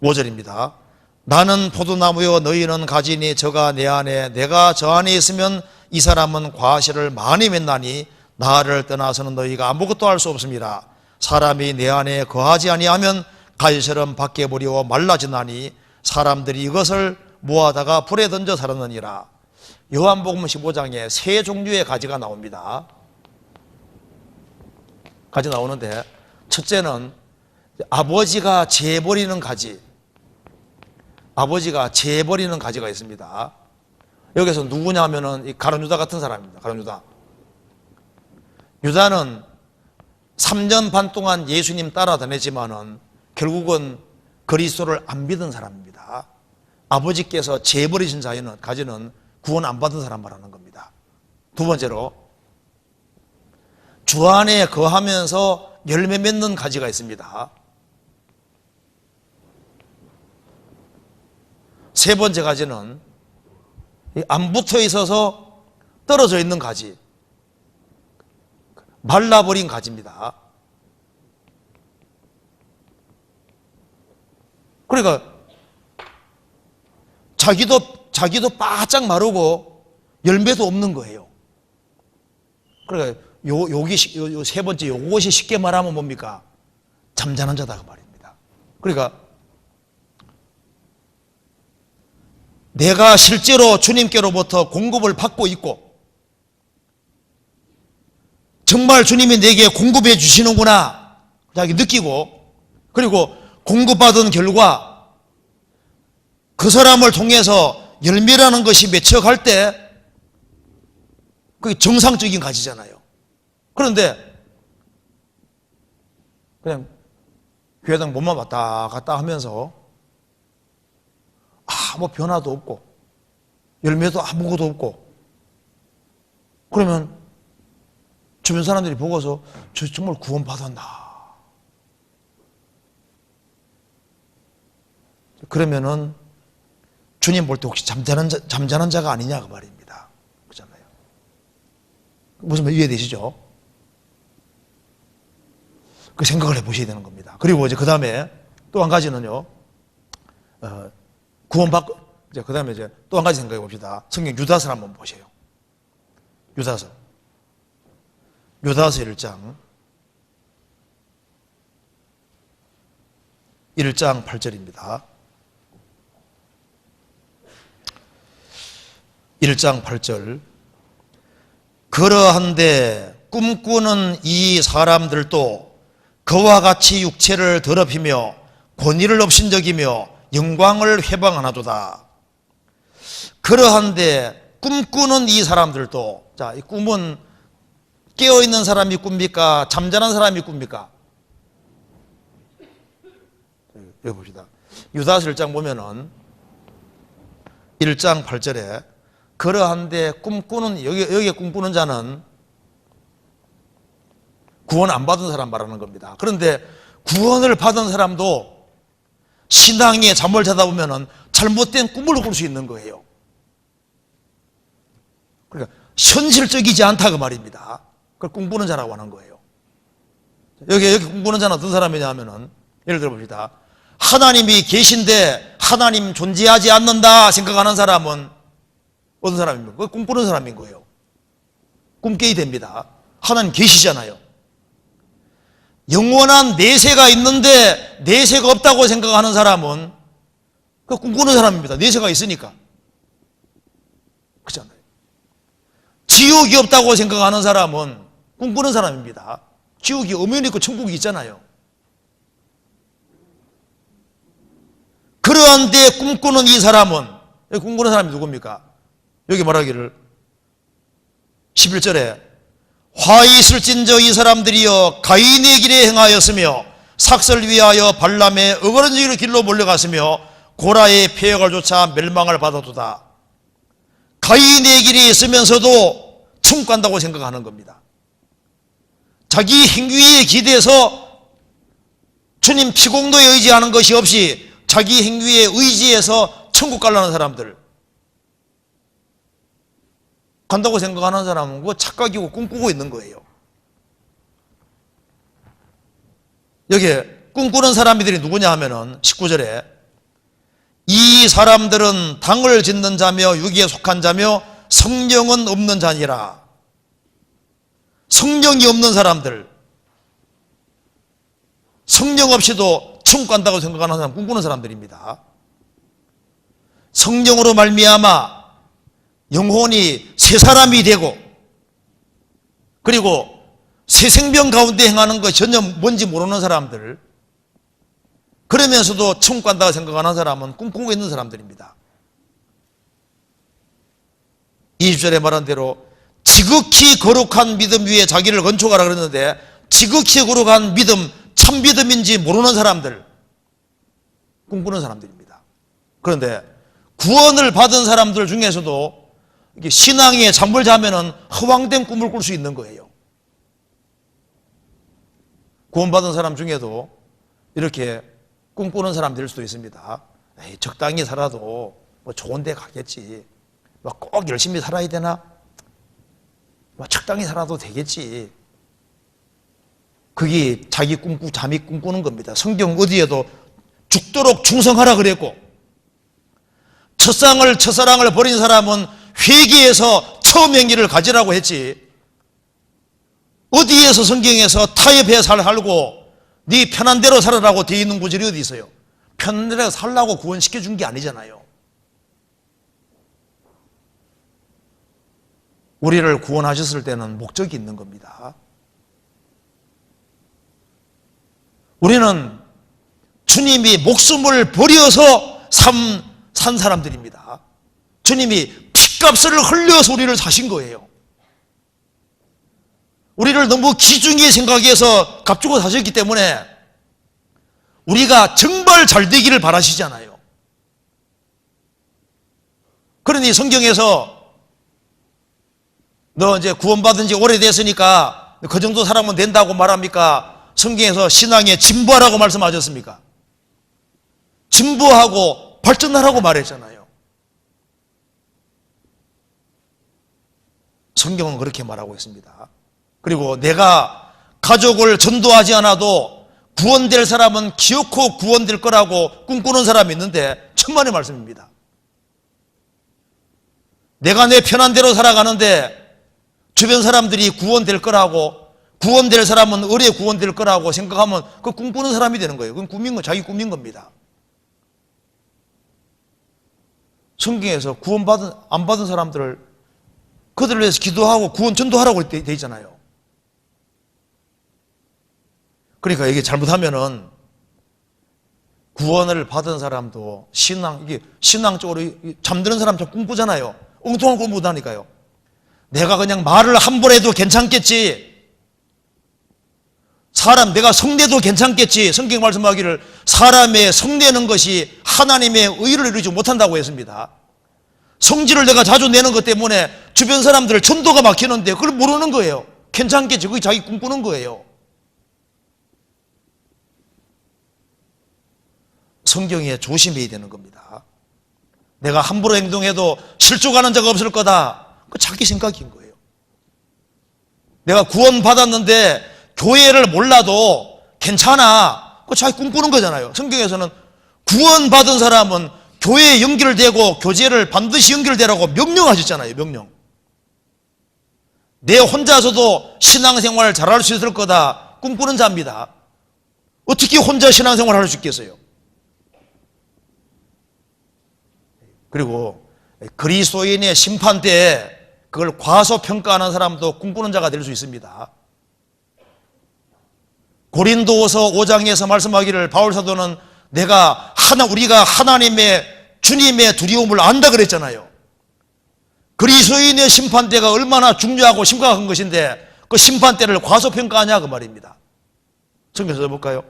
5절입니다. 나는 포도나무요 너희는 가지니 저가 내 안에 내가 저 안에 있으면 이 사람은 과실을 많이 맺나니 나를 떠나서는 너희가 아무것도 할 수 없습니다. 사람이 내 안에 거하지 아니하면 가지처럼 밖에 버리고 말라지나니 사람들이 이것을 모아다가 불에 던져 살았느니라. 요한복음 15장에 세 종류의 가지가 나옵니다. 가지 나오는데 첫째는 아버지가 재버리는 가지, 아버지가 재버리는 가지가 있습니다. 여기서 누구냐면은 이 가룟 유다 같은 사람입니다. 가룟 유다. 유다는 3년 반 동안 예수님 따라다녔지만은 결국은 그리스도를 안 믿은 사람입니다. 아버지께서 재버리신 자에는 가지는 구원 안 받은 사람 말하는 겁니다. 두 번째로 주 안에 거하면서 열매 맺는 가지가 있습니다. 세 번째 가지는 안 붙어 있어서 떨어져 있는 가지, 말라버린 가지입니다. 그러니까 자기도 바짝 마르고 열매도 없는 거예요. 그러니까 요 세 번째 요것이 쉽게 말하면 뭡니까? 잠자는 자다 그 말입니다. 그러니까 내가 실제로 주님께로부터 공급을 받고 있고 정말 주님이 내게 공급해 주시는구나 자기 느끼고, 그리고 공급받은 결과 그 사람을 통해서 열매라는 것이 맺혀갈 때 그게 정상적인 가지잖아요. 그런데 그냥 교회당 몸만 왔다 갔다 하면서 아무 변화도 없고 열매도 아무것도 없고, 그러면 주변 사람들이 보고서 저 정말 구원받았나, 그러면은 주님 볼 때 혹시 잠자는 자가 아니냐 그 말입니다. 그렇잖아요. 무슨 말 이해되시죠? 그 생각을 해보셔야 되는 겁니다. 그리고 이제 그 다음에 또 한 가지는요, 구원받고, 이제 그 다음에 이제 또 한 가지 생각해 봅시다. 성경 유다서 한번 보세요. 유다서 1장 8절입니다. 1장 8절. 그러한데 꿈꾸는 이 사람들도 그와 같이 육체를 더럽히며 권위를 업신적이며 영광을 회방하나도다. 그러한데 꿈꾸는 이 사람들도, 자, 이 꿈은 깨어있는 사람이 꿉니까? 잠자는 사람이 꿉니까? 여기 봅시다. 유다서 1장 보면은 1장 8절에 그러한데 꿈꾸는, 여기에 꿈꾸는 자는 구원 안 받은 사람 말하는 겁니다. 그런데 구원을 받은 사람도 신앙에 잠을 자다 보면은 잘못된 꿈을 꿀 수 있는 거예요. 그러니까 현실적이지 않다 그 말입니다. 그걸 꿈꾸는 자라고 하는 거예요. 여기 꿈꾸는 자는 어떤 사람이냐 하면은, 예를 들어 봅시다. 하나님이 계신데 하나님 존재하지 않는다 생각하는 사람은 어떤 사람입니까? 그거 꿈꾸는 사람인 거예요. 꿈깨야 됩니다. 하나님 계시잖아요. 영원한 내세가 있는데 내세가 없다고 생각하는 사람은 그 꿈꾸는 사람입니다. 내세가 있으니까. 그렇잖아요. 지옥이 없다고 생각하는 사람은 꿈꾸는 사람입니다. 지옥이 엄연히 있고 천국이 있잖아요. 그러한데 꿈꾸는 이 사람은, 꿈꾸는 사람이 누굽니까? 여기 말하기를 11절에 화 있을진저 이 사람들이여 가인의 길에 행하였으며 삭설 위하여 발람의 어그러지기를 길로 몰려갔으며 고라의 폐역을 조차 멸망을 받아두다. 가인의 길이 있으면서도 천국 간다고 생각하는 겁니다. 자기 행위에 기대서 주님 피공도에 의지하는 것이 없이 자기 행위에 의지해서 천국 가려는 사람들, 간다고 생각하는 사람은 그거 착각이고 꿈꾸고 있는 거예요. 여기에 꿈꾸는 사람들이 누구냐 하면은 19절에 이 사람들은 당을 짓는 자며 유기에 속한 자며 성령은 없는 자니라. 성령이 없는 사람들, 성령 없이도 천국 간다고 생각하는 사람, 꿈꾸는 사람들입니다. 성령으로 말미암아 영혼이 새 사람이 되고, 그리고 새 생명 가운데 행하는 것 전혀 뭔지 모르는 사람들, 그러면서도 천국 간다고 생각하는 사람은 꿈꾸고 있는 사람들입니다. 20절에 말한 대로 지극히 거룩한 믿음 위에 자기를 건축하라 그랬는데, 지극히 거룩한 믿음, 참 믿음인지 모르는 사람들, 꿈꾸는 사람들입니다. 그런데 구원을 받은 사람들 중에서도 이게 신앙에 잠을 자면은 허황된 꿈을 꿀 수 있는 거예요. 구원받은 사람 중에도 이렇게 꿈꾸는 사람들일 수도 있습니다. 에이, 적당히 살아도 뭐 좋은 데 가겠지. 뭐 꼭 열심히 살아야 되나? 뭐 적당히 살아도 되겠지. 그게 자기 잠이 꿈꾸는 겁니다. 성경 어디에도 죽도록 충성하라 그랬고, 첫사랑을 버린 사람은 회개해서 처음 행기를 가지라고 했지, 어디에서 성경에서 타협해 살고 네 편한 대로 살아라고 되어 있는 구절이 어디 있어요? 편한 대로 살라고 구원시켜 준 게 아니잖아요. 우리를 구원하셨을 때는 목적이 있는 겁니다. 우리는 주님이 목숨을 버려서 산 사람들입니다. 주님이 피값을 흘려서 우리를 사신 거예요. 우리를 너무 귀중히 생각해서 값주고 사셨기 때문에 우리가 정말 잘 되기를 바라시잖아요. 그러니 성경에서 너 이제 구원받은 지 오래됐으니까 그 정도 살아면 된다고 말합니까? 성경에서 신앙에 진보하라고 말씀하셨습니까? 진보하고 발전하라고 말했잖아요. 성경은 그렇게 말하고 있습니다. 그리고 내가 가족을 전도하지 않아도 구원될 사람은 기어코 구원될 거라고 꿈꾸는 사람이 있는데 천만의 말씀입니다. 내가 내 편한 대로 살아가는데 주변 사람들이 구원될 거라고, 구원될 사람은 의뢰 구원될 거라고 생각하면 그 꿈꾸는 사람이 되는 거예요. 그건 꿈인 거, 자기 꿈인 겁니다. 성경에서 구원받은, 안 받은 사람들을 그들을 위해서 기도하고 구원 전도하라고 돼 있잖아요. 그러니까 이게 잘못하면은 구원을 받은 사람도 이게 신앙적으로 잠드는 사람처럼 꿈꾸잖아요. 엉뚱한 꿈 못하니까요. 내가 그냥 말을 한 번 해도 괜찮겠지. 내가 성내도 괜찮겠지. 성경 말씀하기를 사람의 성내는 것이 하나님의 의를 이루지 못한다고 했습니다. 성질을 내가 자주 내는 것 때문에 주변 사람들 전도가 막히는데 그걸 모르는 거예요. 괜찮겠지. 그게 자기 꿈꾸는 거예요. 성경에 조심해야 되는 겁니다. 내가 함부로 행동해도 실족하는 자가 없을 거다. 그 자기 생각인 거예요. 내가 구원받았는데 교회를 몰라도 괜찮아. 그 자기 꿈꾸는 거잖아요. 성경에서는 구원받은 사람은 교회에 연결되고 교제를 반드시 연결되라고 명령하셨잖아요. 명령. 내 혼자서도 신앙생활을 잘할 수 있을 거다. 꿈꾸는 자입니다. 어떻게 혼자 신앙생활을 할 수 있겠어요? 그리고 그리스도인의 심판 때에 그걸 과소평가하는 사람도 꿈꾸는 자가 될 수 있습니다. 고린도서 5장에서 말씀하기를 바울 사도는 우리가 하나님의 주님의 두려움을 안다 그랬잖아요. 그리스도인의 심판 때가 얼마나 중요하고 심각한 것인데 그 심판 때를 과소평가하냐 그 말입니다. 성경에서 볼까요?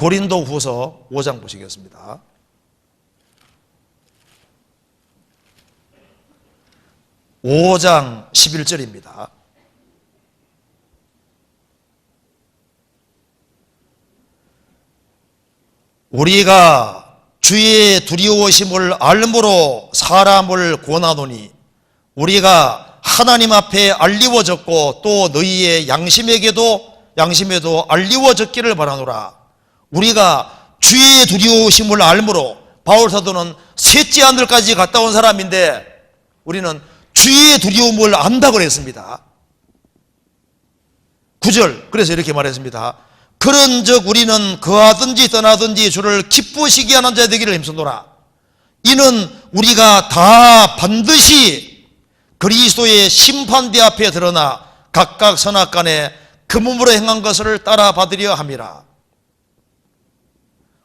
고린도후서 5장 보시겠습니다. (5장) 11절입니다. 우리가 주의 두려우심을 알므로 사람을 권하노니 우리가 하나님 앞에 알리워졌고 또 너희의 양심에도 알리워졌기를 바라노라. 우리가 주의 두려우심을 알므로, 바울 사도는 셋째 하늘까지 갔다 온 사람인데 우리는 주의 두려움을 안다 그랬습니다. 9절, 그래서 이렇게 말했습니다. 그런즉 우리는 거하든지 떠나든지 주를 기쁘시게 하는 자 되기를 힘쓰노라. 이는 우리가 다 반드시 그리스도의 심판대 앞에 드러나 각각 선악간에 그 몸으로 행한 것을 따라 받으려 함이라.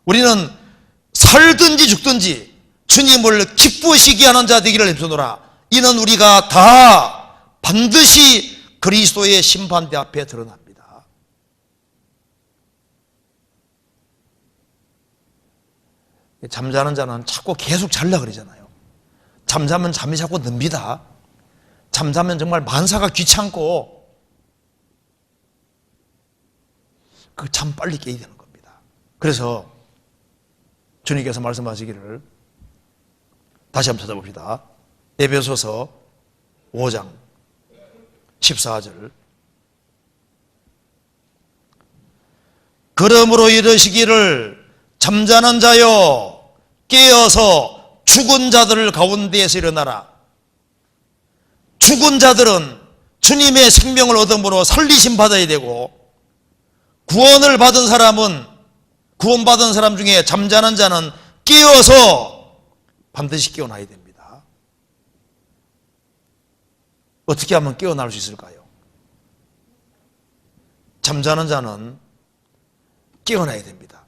우리는 살든지 죽든지 주님을 기쁘시게 하는 자 되기를 힘쓰노라. 이는 우리가 다 반드시 그리스도의 심판대 앞에 드러납니다. 잠자는 자는 자꾸 계속 잘라 그러잖아요. 잠자면 잠이 자꾸 늡니다. 잠자면 정말 만사가 귀찮고 그 잠 빨리 깨야 되는 겁니다. 그래서 주님께서 말씀하시기를 다시 한번 찾아봅시다. 에베소서 5장 14절. 그러므로 이르시기를 잠자는 자여 깨어서 죽은 자들 가운데에서 일어나라. 죽은 자들은 주님의 생명을 얻음으로 살리심 받아야 되고, 구원을 받은 사람은, 구원받은 사람 중에 잠자는 자는 깨어서 반드시 깨어나야 됩니다. 어떻게 하면 깨어날 수 있을까요? 잠자는 자는 깨어나야 됩니다.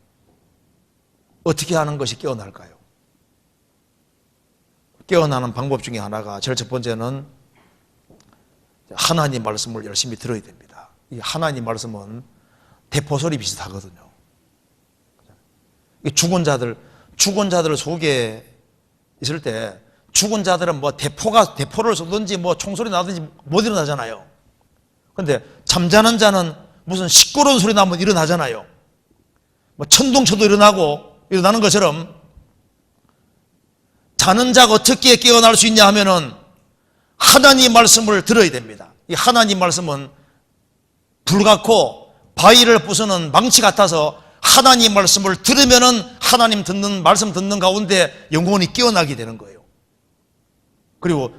어떻게 하는 것이 깨어날까요? 깨어나는 방법 중에 하나가, 제일 첫 번째는 하나님 말씀을 열심히 들어야 됩니다. 이 하나님 말씀은 대포소리 비슷하거든요. 죽은 자들 속에 있을 때 죽은 자들은 뭐 대포를 쏘든지 뭐 총소리 나든지 못 일어나잖아요. 그런데 잠자는 자는 무슨 시끄러운 소리 나면 일어나잖아요. 뭐 천둥쳐도 일어나는 것처럼, 자는 자가 어떻게 깨어날 수 있냐 하면은 하나님 말씀을 들어야 됩니다. 이 하나님 말씀은 불같고 바위를 부수는 망치 같아서 하나님 말씀을 들으면은 하나님 말씀 듣는 가운데 영혼이 깨어나게 되는 거예요. 그리고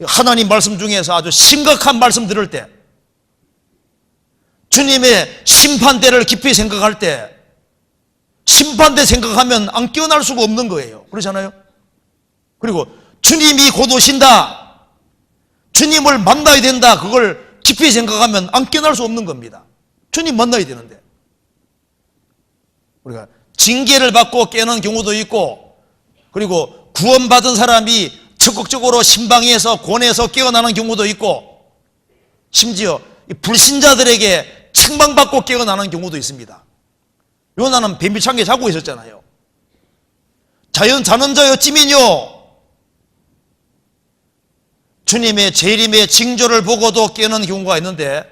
하나님 말씀 중에서 아주 심각한 말씀 들을 때, 주님의 심판대를 깊이 생각할 때, 심판대 생각하면 안 깨어날 수가 없는 거예요. 그렇잖아요? 그리고 주님이 곧 오신다, 주님을 만나야 된다, 그걸 깊이 생각하면 안 깨어날 수 없는 겁니다. 주님 만나야 되는데. 우리가 징계를 받고 깨어난 경우도 있고, 그리고 구원받은 사람이 적극적으로 신방에서 권해서 깨어나는 경우도 있고, 심지어 불신자들에게 책망받고 깨어나는 경우도 있습니다. 요나는 뱀비창에 자고 있었잖아요. 자는 자여 찌면요, 주님의 재림의 징조를 보고도 깨어나는 경우가 있는데,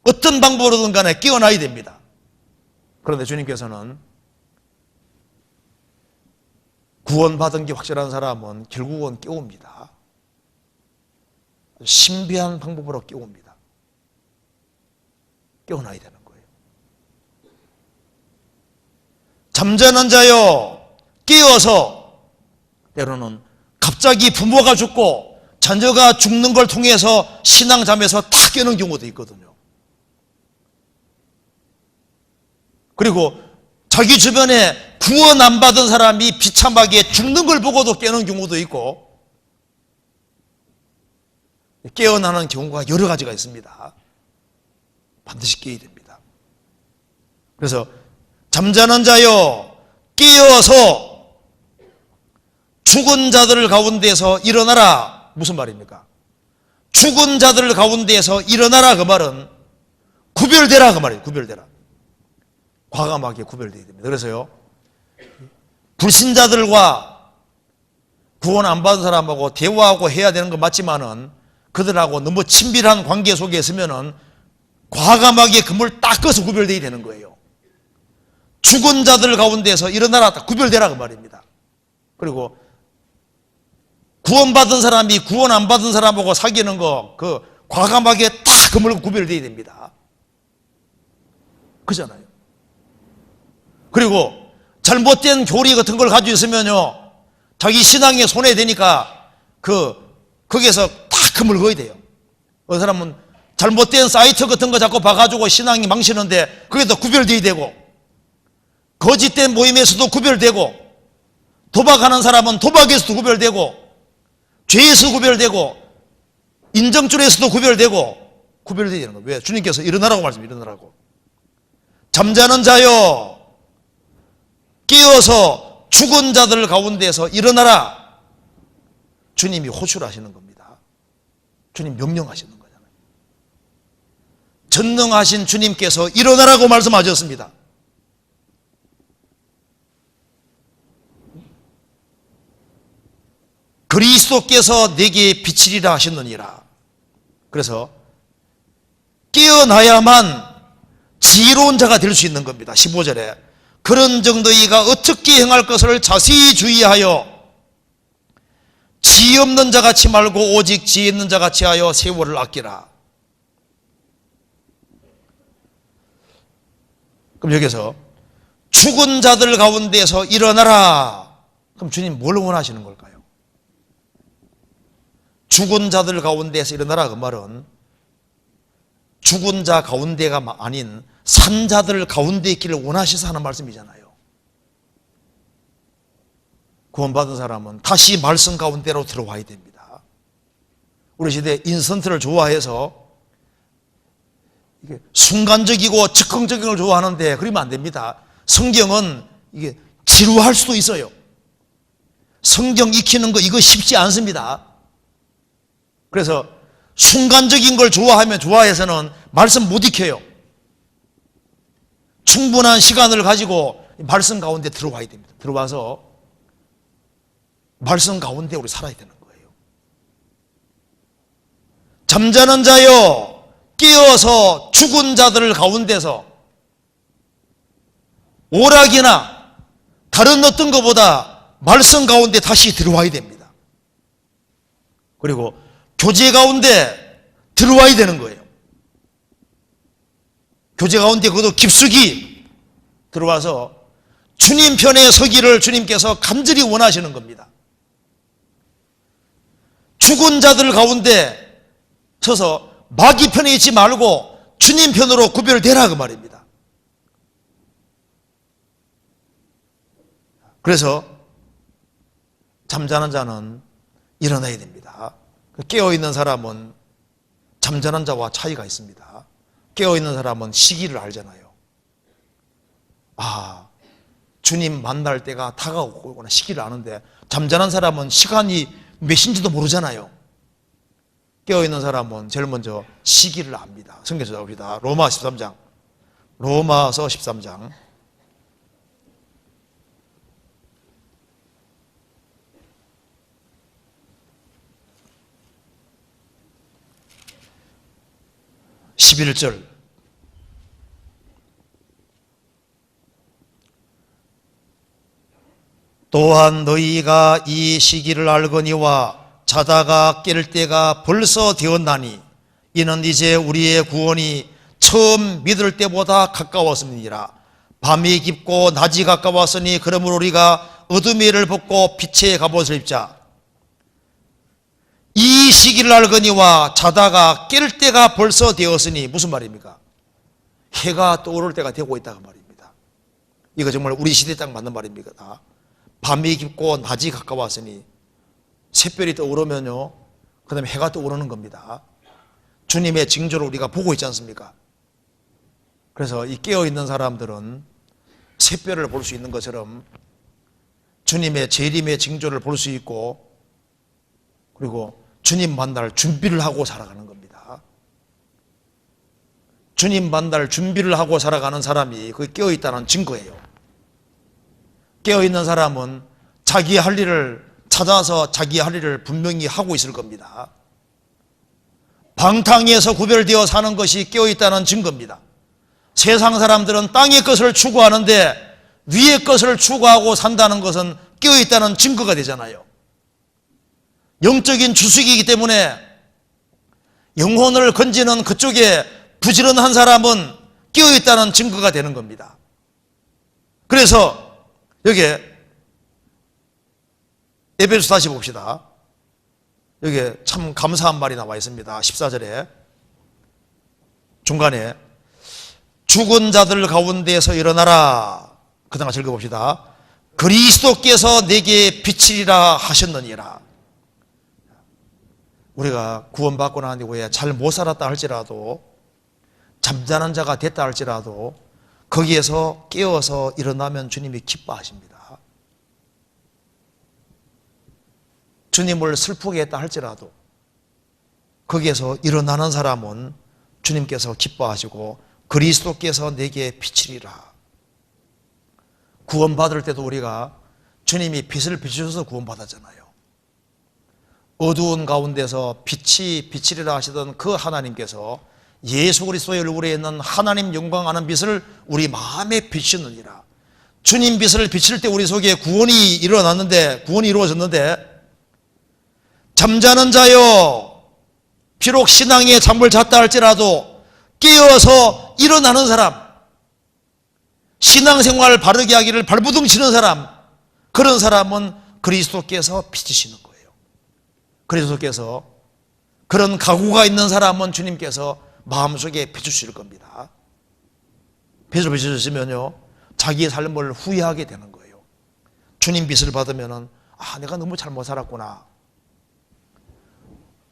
어떤 방법으로든 간에 깨어나야 됩니다. 그런데 주님께서는 구원받은 게 확실한 사람은 결국은 깨웁니다. 신비한 방법으로 깨웁니다. 깨어나야 되는 거예요. 잠자는 자여 깨어서, 때로는 갑자기 부모가 죽고 자녀가 죽는 걸 통해서 신앙잠에서 탁 깨는 경우도 있거든요. 그리고 자기 주변에 구원 안 받은 사람이 비참하게 죽는 걸 보고도 깨는 경우도 있고, 깨어나는 경우가 여러 가지가 있습니다. 반드시 깨야 됩니다. 그래서 잠자는 자여 깨어서 죽은 자들 가운데서 일어나라. 무슨 말입니까? 죽은 자들 가운데서 일어나라, 그 말은 구별되라, 그 말이에요. 구별되라. 과감하게 구별되어야 됩니다. 그래서요, 불신자들과 구원 안 받은 사람하고 대화하고 해야 되는 건 맞지만은 그들하고 너무 친밀한 관계 속에 있으면은 과감하게 그물 딱 꺼서 구별되어야 되는 거예요. 죽은 자들 가운데서 일어나라, 딱 구별되라 그 말입니다. 그리고 구원받은 사람이 구원 안 받은 사람하고 사귀는 거, 그 과감하게 딱 그물 구별되어야 됩니다. 그잖아요. 그리고 잘못된 교리 같은 걸 가지고 있으면요, 자기 신앙에 손해되니까 거기에서 딱 그물 그어야 돼요. 어떤 사람은 잘못된 사이트 같은 거 자꾸 봐가지고 신앙이 망치는데 그게 더 구별되어야 되고, 거짓된 모임에서도 구별되고, 도박하는 사람은 도박에서도 구별되고, 죄에서 구별되고, 인정줄에서도 구별되고, 구별되어야 되는 거예요. 왜? 주님께서 일어나라고 말씀해요. 일어나라고. 잠자는 자여 깨어서 죽은 자들 가운데서 일어나라. 주님이 호출하시는 겁니다. 주님 명령하시는 거잖아요. 전능하신 주님께서 일어나라고 말씀하셨습니다. 그리스도께서 내게 비치리라 하셨느니라. 그래서 깨어나야만 지혜로운 자가 될 수 있는 겁니다. 15절에 그런 정도이가 어떻게 행할 것을 자세히 주의하여 지혜 없는 자같이 말고 오직 지혜 있는 자같이 하여 세월을 아끼라. 그럼 여기서 죽은 자들 가운데서 일어나라. 그럼 주님 뭘 원하시는 걸까요? 죽은 자들 가운데서 일어나라 그 말은 죽은 자 가운데가 아닌 산 자들 가운데 있기를 원하셔서 하는 말씀이잖아요. 구원받은 사람은 다시 말씀 가운데로 들어와야 됩니다. 우리 시대 인스턴트를 좋아해서 이게 순간적이고 즉흥적인 걸 좋아하는데 그러면 안 됩니다. 성경은 이게 지루할 수도 있어요. 성경 익히는 거 이거 쉽지 않습니다. 그래서 순간적인 걸 좋아해서는 말씀 못 익혀요. 충분한 시간을 가지고 말씀 가운데 들어와야 됩니다. 들어와서 말씀 가운데 우리 살아야 되는 거예요. 잠자는 자여 깨어서 죽은 자들 가운데서 오락이나 다른 어떤 것보다 말씀 가운데 다시 들어와야 됩니다. 그리고 교제 가운데 들어와야 되는 거예요. 교제 가운데 그것도 깊숙이 들어와서 주님 편에 서기를 주님께서 간절히 원하시는 겁니다. 죽은 자들 가운데 서서 마귀 편에 있지 말고 주님 편으로 구별되라 그 말입니다. 그래서 잠자는 자는 일어나야 됩니다. 깨어있는 사람은 잠자는 자와 차이가 있습니다. 깨어있는 사람은 시기를 알잖아요. 아, 주님 만날 때가 다가오고 있구나, 시기를 아는데, 잠자는 사람은 시간이 몇인지도 모르잖아요. 깨어있는 사람은 제일 먼저 시기를 압니다. 성경에서 나옵니다. 로마 13장. 로마서 13장. 11절. 또한 너희가 이 시기를 알거니와 자다가 깰 때가 벌써 되었나니 이는 이제 우리의 구원이 처음 믿을 때보다 가까웠음이니라. 밤이 깊고 낮이 가까웠으니 그러므로 우리가 어둠의 일을 벗고 빛의 갑옷을 입자. 이 시기를 알거니와 자다가 깰 때가 벌써 되었으니 무슨 말입니까? 해가 떠오를 때가 되고 있다는 말입니다. 이거 정말 우리 시대에 딱 맞는 말입니다. 밤이 깊고 낮이 가까웠으니 샛별이 떠오르면요, 그 다음에 해가 떠오르는 겁니다. 주님의 징조를 우리가 보고 있지 않습니까? 그래서 이 깨어있는 사람들은 샛별을 볼 수 있는 것처럼 주님의 재림의 징조를 볼 수 있고, 그리고 주님 만날 준비를 하고 살아가는 겁니다. 주님 만날 준비를 하고 살아가는 사람이 그 깨어있다는 증거예요. 깨어있는 사람은 자기 할 일을 찾아서 자기 할 일을 분명히 하고 있을 겁니다. 방탕에서 구별되어 사는 것이 깨어있다는 증거입니다. 세상 사람들은 땅의 것을 추구하는데 위의 것을 추구하고 산다는 것은 깨어있다는 증거가 되잖아요. 영적인 주식이기 때문에 영혼을 건지는 그쪽에 부지런한 사람은 깨어있다는 증거가 되는 겁니다. 그래서 여기에 에베소 다시 봅시다. 여기에 참 감사한 말이 나와 있습니다. 14절에 중간에 죽은 자들 가운데서 일어나라. 그 다음 같이 읽어봅시다. 그리스도께서 내게 빛이리라 하셨느니라. 우리가 구원받고 난 이후에 잘 못 살았다 할지라도 잠자는 자가 됐다 할지라도 거기에서 깨어서 일어나면 주님이 기뻐하십니다. 주님을 슬프게 했다 할지라도 거기에서 일어나는 사람은 주님께서 기뻐하시고 그리스도께서 내게 빛이리라. 구원받을 때도 우리가 주님이 빛을 비추셔서 구원받았잖아요. 어두운 가운데서 빛이 비치리라 하시던 그 하나님께서 예수 그리스도의 얼굴에 있는 하나님 영광 아는 빛을 우리 마음에 비추느니라. 주님 빛을 비칠 때 우리 속에 구원이 일어났는데, 구원이 이루어졌는데, 잠자는 자여 비록 신앙에 잠을 잤다 할지라도 깨어서 일어나는 사람, 신앙생활 바르게 하기를 발부둥 치는 사람, 그런 사람은 그리스도께서 비치시는 거예요. 그리스도께서 그런 각오가 있는 사람은 주님께서 마음속에 비추실 겁니다. 빛을 비추시면요 자기의 삶을 후회하게 되는 거예요. 주님 빛을 받으면은 내가 너무 잘못 살았구나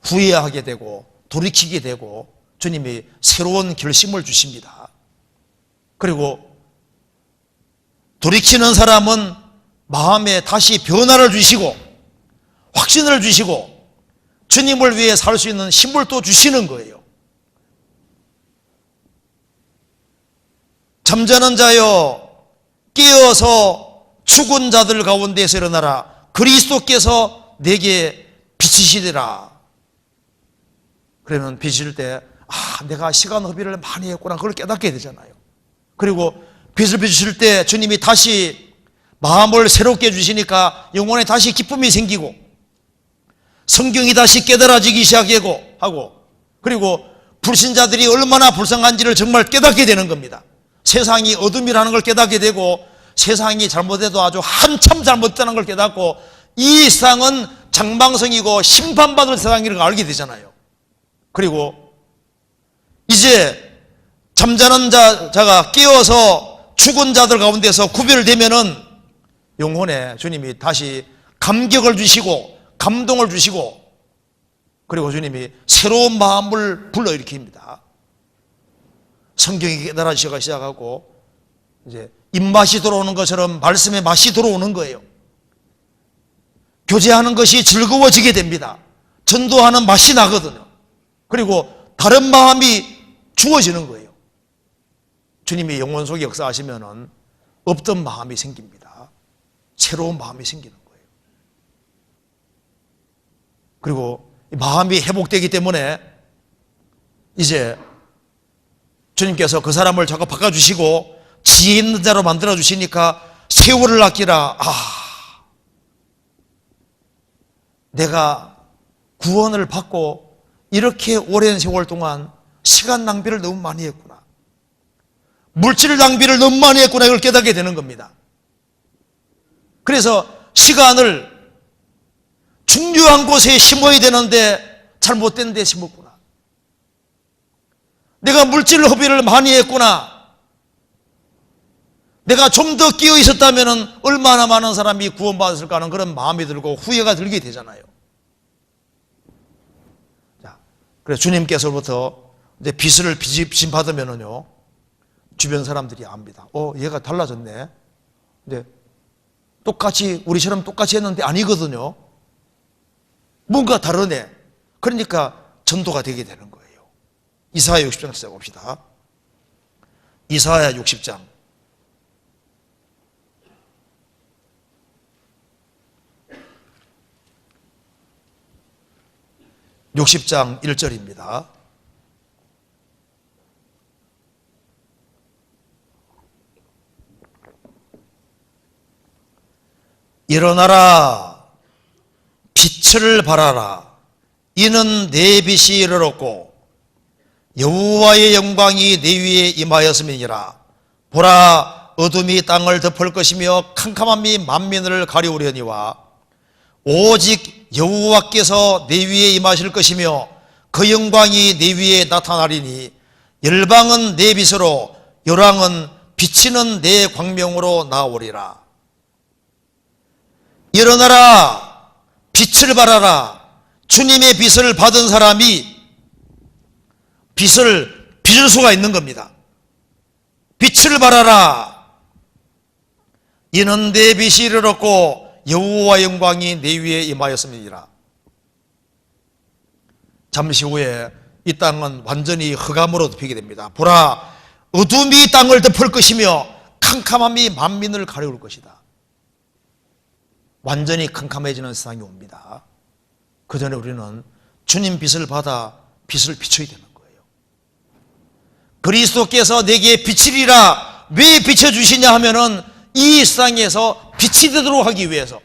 후회하게 되고 돌이키게 되고 주님이 새로운 결심을 주십니다. 그리고 돌이키는 사람은 마음에 다시 변화를 주시고 확신을 주시고 주님을 위해 살 수 있는 힘을 또 주시는 거예요. 잠자는 자여 깨어서 죽은 자들 가운데서 일어나라. 그리스도께서 내게 비치시리라. 그러면 비칠 때 내가 시간 허비를 많이 했구나 그걸 깨닫게 되잖아요. 그리고 빛을 비추실 때 주님이 다시 마음을 새롭게 해주시니까 영혼에 다시 기쁨이 생기고 성경이 다시 깨달아지기 시작하고 그리고 불신자들이 얼마나 불쌍한지를 정말 깨닫게 되는 겁니다. 세상이 어둠이라는 걸 깨닫게 되고 세상이 잘못해도 아주 한참 잘못됐다는 걸 깨닫고 이 세상은 장방성이고 심판받을 세상이라는 걸 알게 되잖아요. 그리고 이제 잠자는 자가 깨어서 죽은 자들 가운데서 구별되면은 영혼에 주님이 다시 감격을 주시고 감동을 주시고 그리고 주님이 새로운 마음을 불러일으킵니다. 성경이 깨달아지기 시작하고 이제 입맛이 들어오는 것처럼 말씀의 맛이 들어오는 거예요. 교제하는 것이 즐거워지게 됩니다. 전도하는 맛이 나거든요. 그리고 다른 마음이 주어지는 거예요. 주님이 영혼 속에 역사하시면은 없던 마음이 생깁니다. 새로운 마음이 생기는 거예요. 그리고 마음이 회복되기 때문에 이제 주님께서 그 사람을 자꾸 바꿔주시고 지혜 있는 자로 만들어주시니까 세월을 아끼라. 내가 구원을 받고 이렇게 오랜 세월 동안 시간 낭비를 너무 많이 했구나. 물질 낭비를 너무 많이 했구나. 이걸 깨닫게 되는 겁니다. 그래서 시간을 중요한 곳에 심어야 되는데 잘못된 데 심었구나. 내가 물질 허비를 많이 했구나. 내가 좀 더 끼어 있었다면 얼마나 많은 사람이 구원받았을까 하는 그런 마음이 들고 후회가 들게 되잖아요. 자, 그래서 주님께서부터 이제 빛을 비심 받으면은요, 주변 사람들이 압니다. 얘가 달라졌네. 근데 똑같이, 우리처럼 똑같이 했는데 아니거든요. 뭔가 다르네. 그러니까 전도가 되게 되는 거예요. 이사야 60장 시작합시다. 이사야 60장 1절입니다. 일어나라, 빛을 발하라. 이는 내 빛이 이르렀고 여호와의 영광이 내 위에 임하였음이니라. 보라, 어둠이 땅을 덮을 것이며 캄캄함이 만민을 가리우려니와 오직 여호와께서 내 위에 임하실 것이며 그 영광이 내 위에 나타나리니 열방은 내 빛으로 열왕은 비치는 내 광명으로 나오리라. 일어나라, 빛을 발하라. 주님의 빛을 받은 사람이 빛을 빚을 수가 있는 겁니다. 빛을 발하라. 이는 내 빛이 이르렀고 여호와 영광이 내 위에 임하였음이니라. 잠시 후에 이 땅은 완전히 흑암으로 덮이게 됩니다. 보라, 어둠이 땅을 덮을 것이며 캄캄함이 만민을 가려울 것이다. 완전히 캄캄해지는 세상이 옵니다. 그 전에 우리는 주님 빛을 받아 빛을 비춰야 되는 거예요. 그리스도께서 내게 비치리라. 왜 비춰주시냐 하면은 이 세상에서 빛이 되도록 하기 위해서,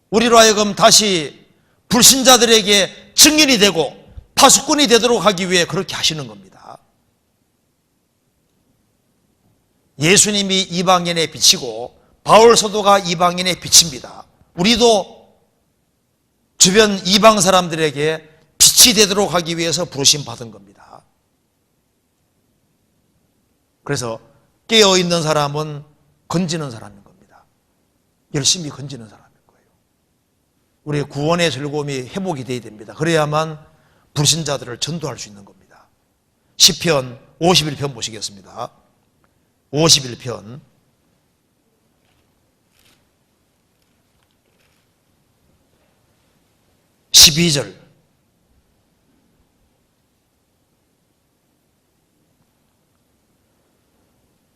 우리로 하여금 다시 불신자들에게 증인이 되고 파수꾼이 되도록 하기 위해 그렇게 하시는 겁니다. 예수님이 이방인의 빛이고 바울 사도가 이방인의 빛입니다. 우리도 주변 이방 사람들에게 빛이 되도록 하기 위해서 부르심 받은 겁니다. 그래서 깨어있는 사람은 건지는 사람인 겁니다. 열심히 건지는 사람인 거예요. 우리의 구원의 즐거움이 회복이 되어야 됩니다. 그래야만 불신자들을 전도할 수 있는 겁니다. 시편 51편 보시겠습니다. 51편 12절.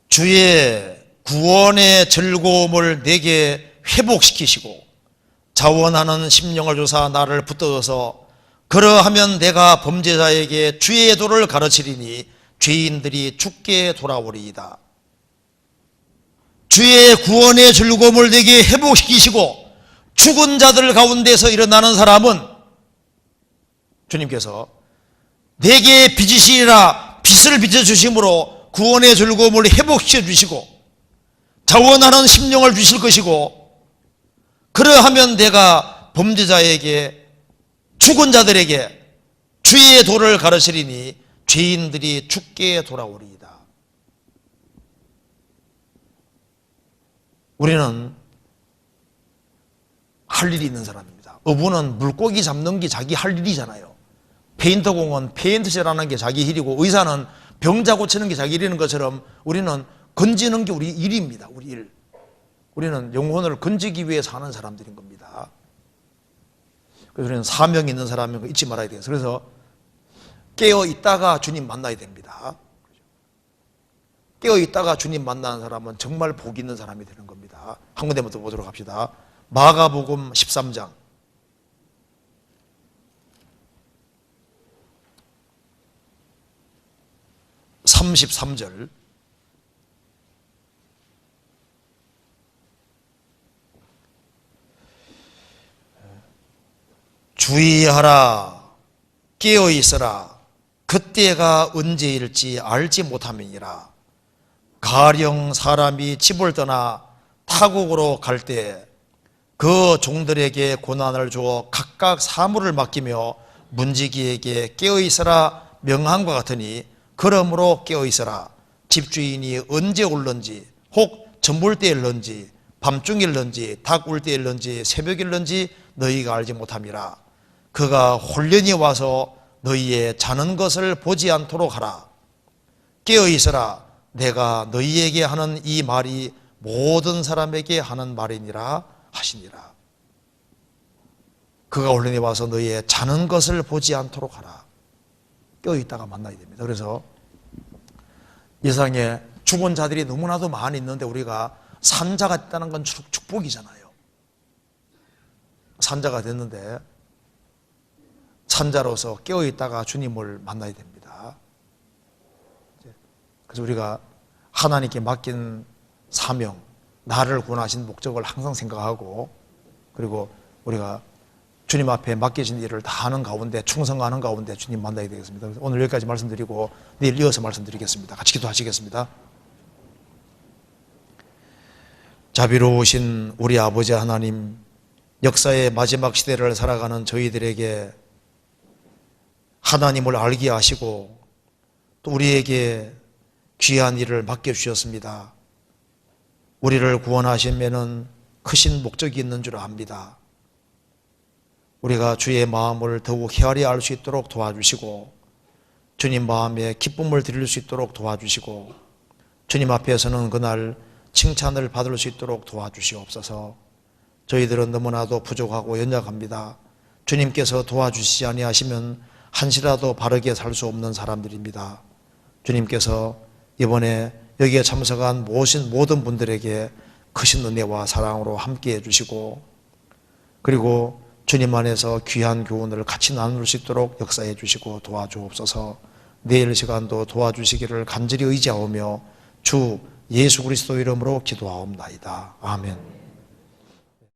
주의 구원의 즐거움을 내게 회복시키시고 자원하는 심령을 주사 나를 붙들어서 그러하면 내가 범죄자에게 주의 도를 가르치리니 죄인들이 죽게 돌아오리이다. 주의 구원의 즐거움을 내게 회복시키시고 죽은 자들 가운데서 일어나는 사람은 주님께서 내게 빚으시리라. 빛을 비춰주심으로 구원의 즐거움을 회복시켜 주시고 자원하는 심령을 주실 것이고, 그러하면 내가 범죄자에게 죽은 자들에게 주의 도를 가르치리니 죄인들이 죽게 돌아오리이다. 우리는 할 일이 있는 사람입니다. 어부는 물고기 잡는 게 자기 할 일이잖아요. 페인터공은 페인트칠하는 게 자기 일이고, 의사는 병자 고치는 게 자기 일인 것처럼 우리는 건지는 게 우리 일입니다. 우리 일. 우리는 영혼을 건지기 위해 사는 사람들인 겁니다. 그래서 우리는 사명이 있는 사람인 거 잊지 말아야 돼요. 그래서 깨어 있다가 주님 만나야 됩니다. 깨어 있다가 주님 만나는 사람은 정말 복 있는 사람이 되는 겁니다. 한 군데부터 보도록 합시다. 마가복음 13장 33절. 주의하라, 깨어 있어라. 그때가 언제일지 알지 못함이니라. 가령 사람이 집을 떠나 타국으로 갈 때 그 종들에게 고난을 주어 각각 사물을 맡기며 문지기에게 깨어 있어라 명함과 같으니, 그러므로 깨어 있어라. 집주인이 언제 올는지, 혹 전볼 때일런지 밤중일런지 닭 울 때일런지 새벽일런지 너희가 알지 못함이라. 그가 홀련히 와서 너희의 자는 것을 보지 않도록 하라. 깨어 있어라. 내가 너희에게 하는 이 말이 모든 사람에게 하는 말이니라 하시니라. 그가 홀련히 와서 너희의 자는 것을 보지 않도록 하라. 깨어 있다가 만나야 됩니다. 그래서 이 세상에 죽은 자들이 너무나도 많이 있는데 우리가 산자가 됐다는 건 축복이잖아요. 산자가 됐는데 산자로서 깨어있다가 주님을 만나야 됩니다. 그래서 우리가 하나님께 맡긴 사명, 나를 구원하신 목적을 항상 생각하고, 그리고 우리가 주님 앞에 맡겨진 일을 다 하는 가운데, 충성하는 가운데 주님 만나야 되겠습니다. 오늘 여기까지 말씀드리고 내일 이어서 말씀드리겠습니다. 같이 기도하시겠습니다. 자비로우신 우리 아버지 하나님, 역사의 마지막 시대를 살아가는 저희들에게 하나님을 알게 하시고 또 우리에게 귀한 일을 맡겨주셨습니다. 우리를 구원하시면은 크신 목적이 있는 줄 압니다. 우리가 주의 마음을 더욱 헤아려 알 수 있도록 도와주시고 주님 마음에 기쁨을 드릴 수 있도록 도와주시고 주님 앞에서는 그날 칭찬을 받을 수 있도록 도와주시옵소서. 저희들은 너무나도 부족하고 연약합니다. 주님께서 도와주시지 아니하시면 한시라도 바르게 살 수 없는 사람들입니다. 주님께서 이번에 여기에 참석한 모든 분들에게 크신 은혜와 사랑으로 함께 해주시고 그리고 주님 안에서 귀한 교훈을 같이 나눌 수 있도록 역사해 주시고 도와주옵소서. 내일 시간도 도와주시기를 간절히 의지하오며 주 예수 그리스도 이름으로 기도하옵나이다. 아멘.